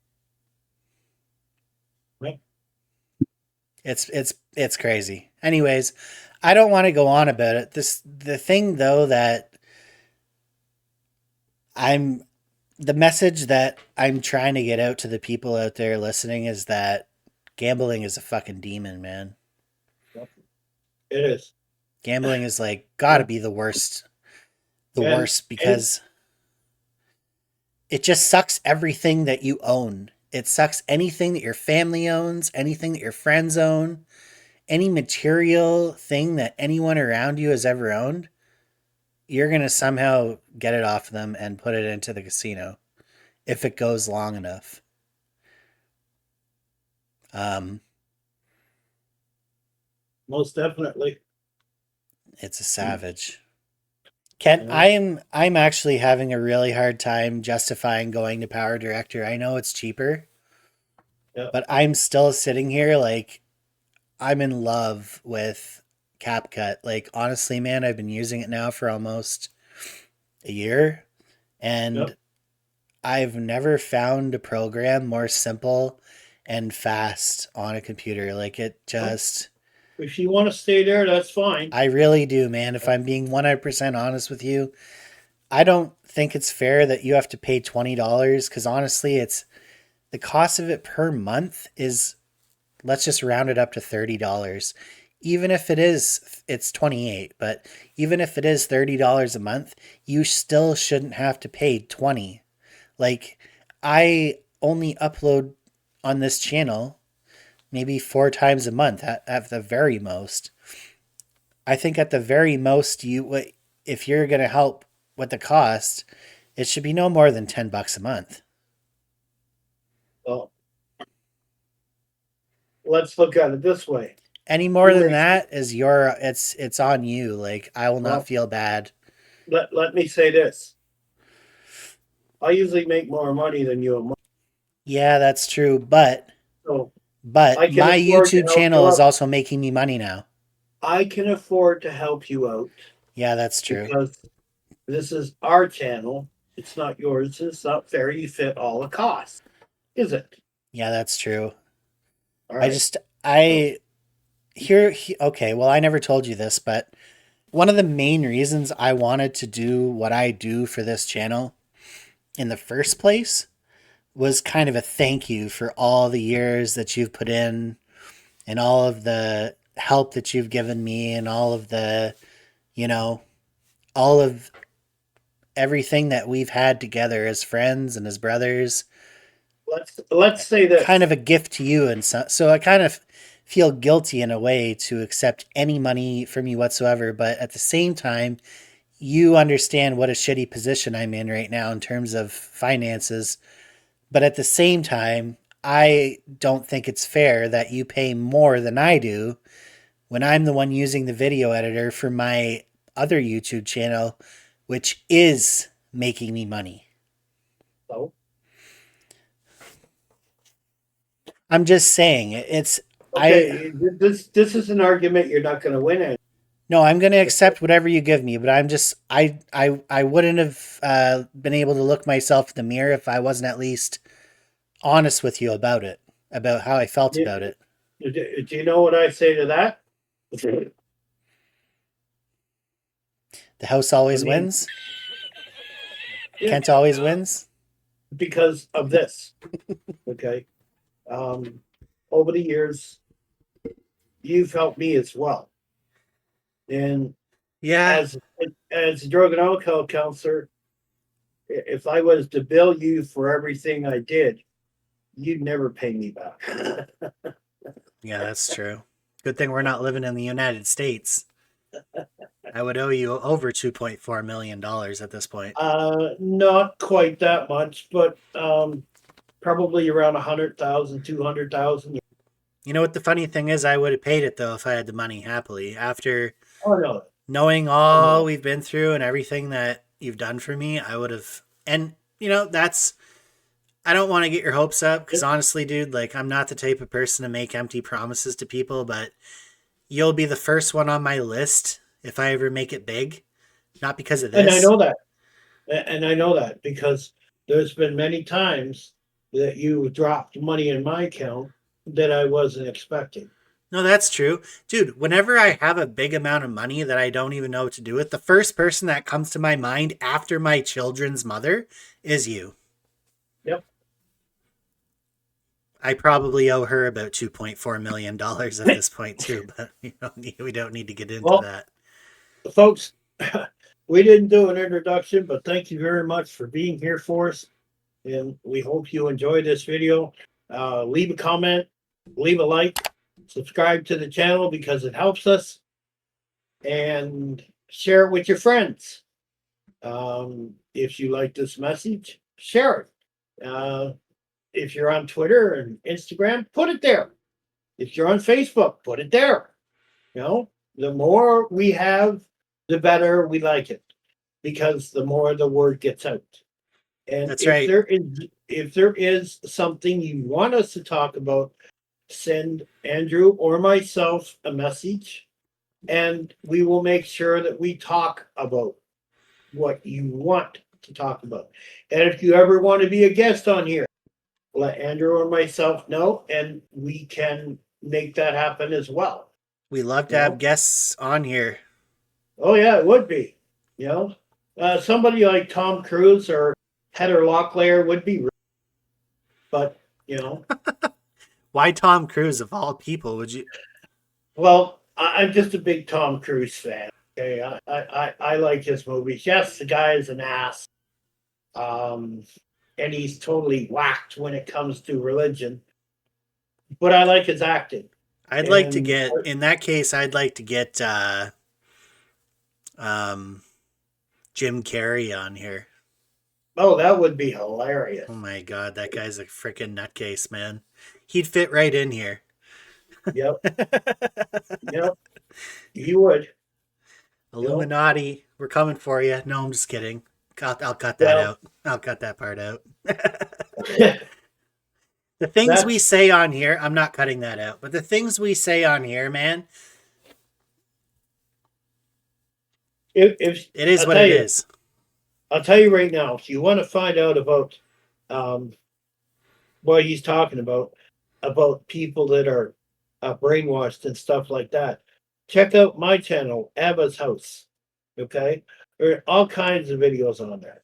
Yep. It's crazy. Anyways, I don't want to go on about it. The thing though that I'm the message that I'm trying to get out to the people out there listening is that gambling is a fucking demon, man. Yep. It is. Gambling is like got to Yeah. be the And worst it, because it just sucks everything that you own. It sucks anything that your family owns, anything that your friends own, any material thing that anyone around you has ever owned. You're going to somehow get it off them and put it into the casino if it goes long enough. Um, most definitely. it's a savage. Kent, Yeah. I'm actually having a really hard time justifying going to Power Director. I know it's cheaper, Yeah. but I'm still sitting here like I'm in love with CapCut. Like honestly, man, I've been using it now for almost a year, Yep. and I've never found a program more simple and fast on a computer. Like it Well, just if you want to stay there, that's fine. I really do, man. If I'm being 100% honest with you, I don't think it's fair that you have to pay $20 cuz honestly, it's the cost of it per month is, let's just round it up to $30. Even if it's 28, but even if it is $30 a month, you still shouldn't have to pay 20. Like I only upload on this channel maybe 4 times a month at the very most. I think at the very most if you're going to help with the cost, it should be no more than $10 a month. Well, let's look at it this way. Any more You than make that is it's on you. Like I will not well. feel bad. Let me say this. I usually make more money than you a month, Yeah, that's true, so but I can my afford to YouTube help you channel is out. also making me money now. I can afford to help you out Yeah, that's true. because this is our channel. It's not yours. It's not fair. You fit all the costs, is it? Yeah, that's true. All I right. just So, I okay, well I never told you this, but one of the main reasons I wanted to do what I do for this channel in the first place was kind of a thank you for all the years that you've put in and all of the help that you've given me and all of the, you know, all of everything that we've had together as friends and as brothers. let's say Kind this. of a gift to you. And so I kind of feel guilty in a way to accept any money from you whatsoever. But at the same time, you understand what a shitty position I'm in right now in terms of finances. But at the same time, I don't think it's fair that you pay more than I do when I'm the one using the video editor for my other YouTube channel, which is making me money. So, I'm just saying it's I okay, this is an argument you're not going to win at. no, I'm going to accept whatever you give me, but I'm just I wouldn't have been able to look myself in the mirror if I wasn't at least honest with you about how I felt Do, about it. do you know what I say to that? The house I always mean, wins. yeah, Kent always wins. because of this. Okay. Um, over the years, you've helped me as well. And Yeah, as as a drug and alcohol counselor, if I was to bill you for everything I did, you'd never pay me back. yeah, that's true. Good thing we're not living in the United States. I would owe you over $2.4 million at this point. Not quite that much, but probably around 100,000, 200,000. You know what the funny thing is? I would have paid it though if I had the money happily. After Oh no, knowing I all know. we've been through and everything that you've done for me, I would have. And you know, that's I don't want to get your hopes up because honestly, dude, like I'm not the type of person to make empty promises to people, but you'll be the first one on my list if I ever make it big. Not because of And I this. know that. And I know that because there's been many times that you dropped money in my account that I wasn't expecting. No, that's true. Dude, whenever I have a big amount of money that I don't even know what to do with, the first person that comes to my mind after my children's mother is you. Yep. I probably owe her about $2.4 million at this point too, but we don't need to get into Well, that. folks, we didn't do an introduction, but thank you very much for being here for us. And we hope you enjoyed this video. Leave a comment, leave a like, subscribe to the channel because it helps us, and share it with your friends. If you like this message, share it. If you're on Twitter and Instagram, put it there. If you're on Facebook, put it there. You know, the more we have, the better we like it because the more the word gets out. And That's right. if there is something you want us to talk about, send Andrew or myself a message and we will make sure that we talk about what you want to talk about. And if you ever want to be a guest on here, let Andrew or myself know and we can make that happen as well. We love to You have know? guests on here. Oh yeah, it would be. You know, somebody like Tom Cruise or Heather Locklear would be, but you know, Why Tom Cruise of all people would you? well, I'm just a big Tom Cruise fan. Okay, I like his movies. Yes, the guy is an ass, um, and he's totally whacked when it comes to religion. But I like his acting, I'd like to and get in that case. I'd like to get um, Jim Carrey on here. oh, that would be Oh hilarious. my god, that guy's a freaking nutcase, man. He'd fit right in here. Yep, yep, he would. You know, Illuminati, we're coming for you. No, I'm just kidding. I'll cut that well, out. I'll cut that part out. The things we that's say on here, I'm not cutting that out. But the things we say on here, man, if it is I'll what tell it you, is. I'll tell you right now. If you want to find out about um, what he's talking about people that are brainwashed and stuff like that, check out my channel, Abba's House. Okay, there are all kinds of videos on there.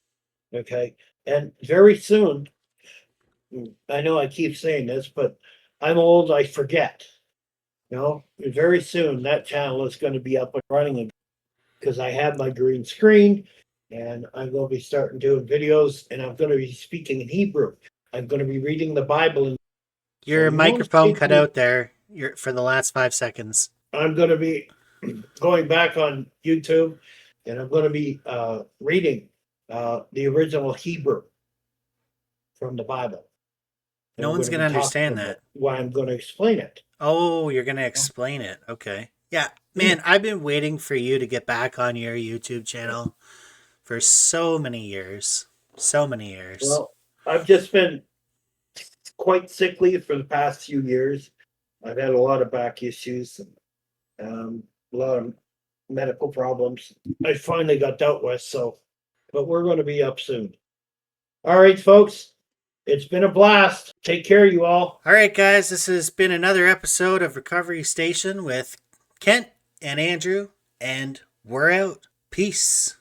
Okay, and very soon, I know I keep saying this, but I'm old, I forget. You know, very soon that channel is going to be up and running because I have my green screen and I'm going to be starting doing videos and I'm going to be speaking in Hebrew. I'm going to be reading the Bible. So Your you want to microphone stay cut tuned. out there for the last 5 seconds. I'm going to be going back on YouTube and I'm going to be reading the original Hebrew from the Bible. And No we're one's going to going to be talking understand about that. why I'm going to explain it. Oh, you're going to explain it. Okay. Yeah, man, I've been waiting for you to get back on your YouTube channel for so many years. So many years. Well, I've just been quite sickly for the past few years. I've had a lot of back issues and a lot of medical problems. I finally got dealt with, so, but we're going to be up soon. All right, folks, it's been a blast. Take care, you all. All right, guys, this has been another episode of Recovery Station with Kent and Andrew, and we're out. Peace.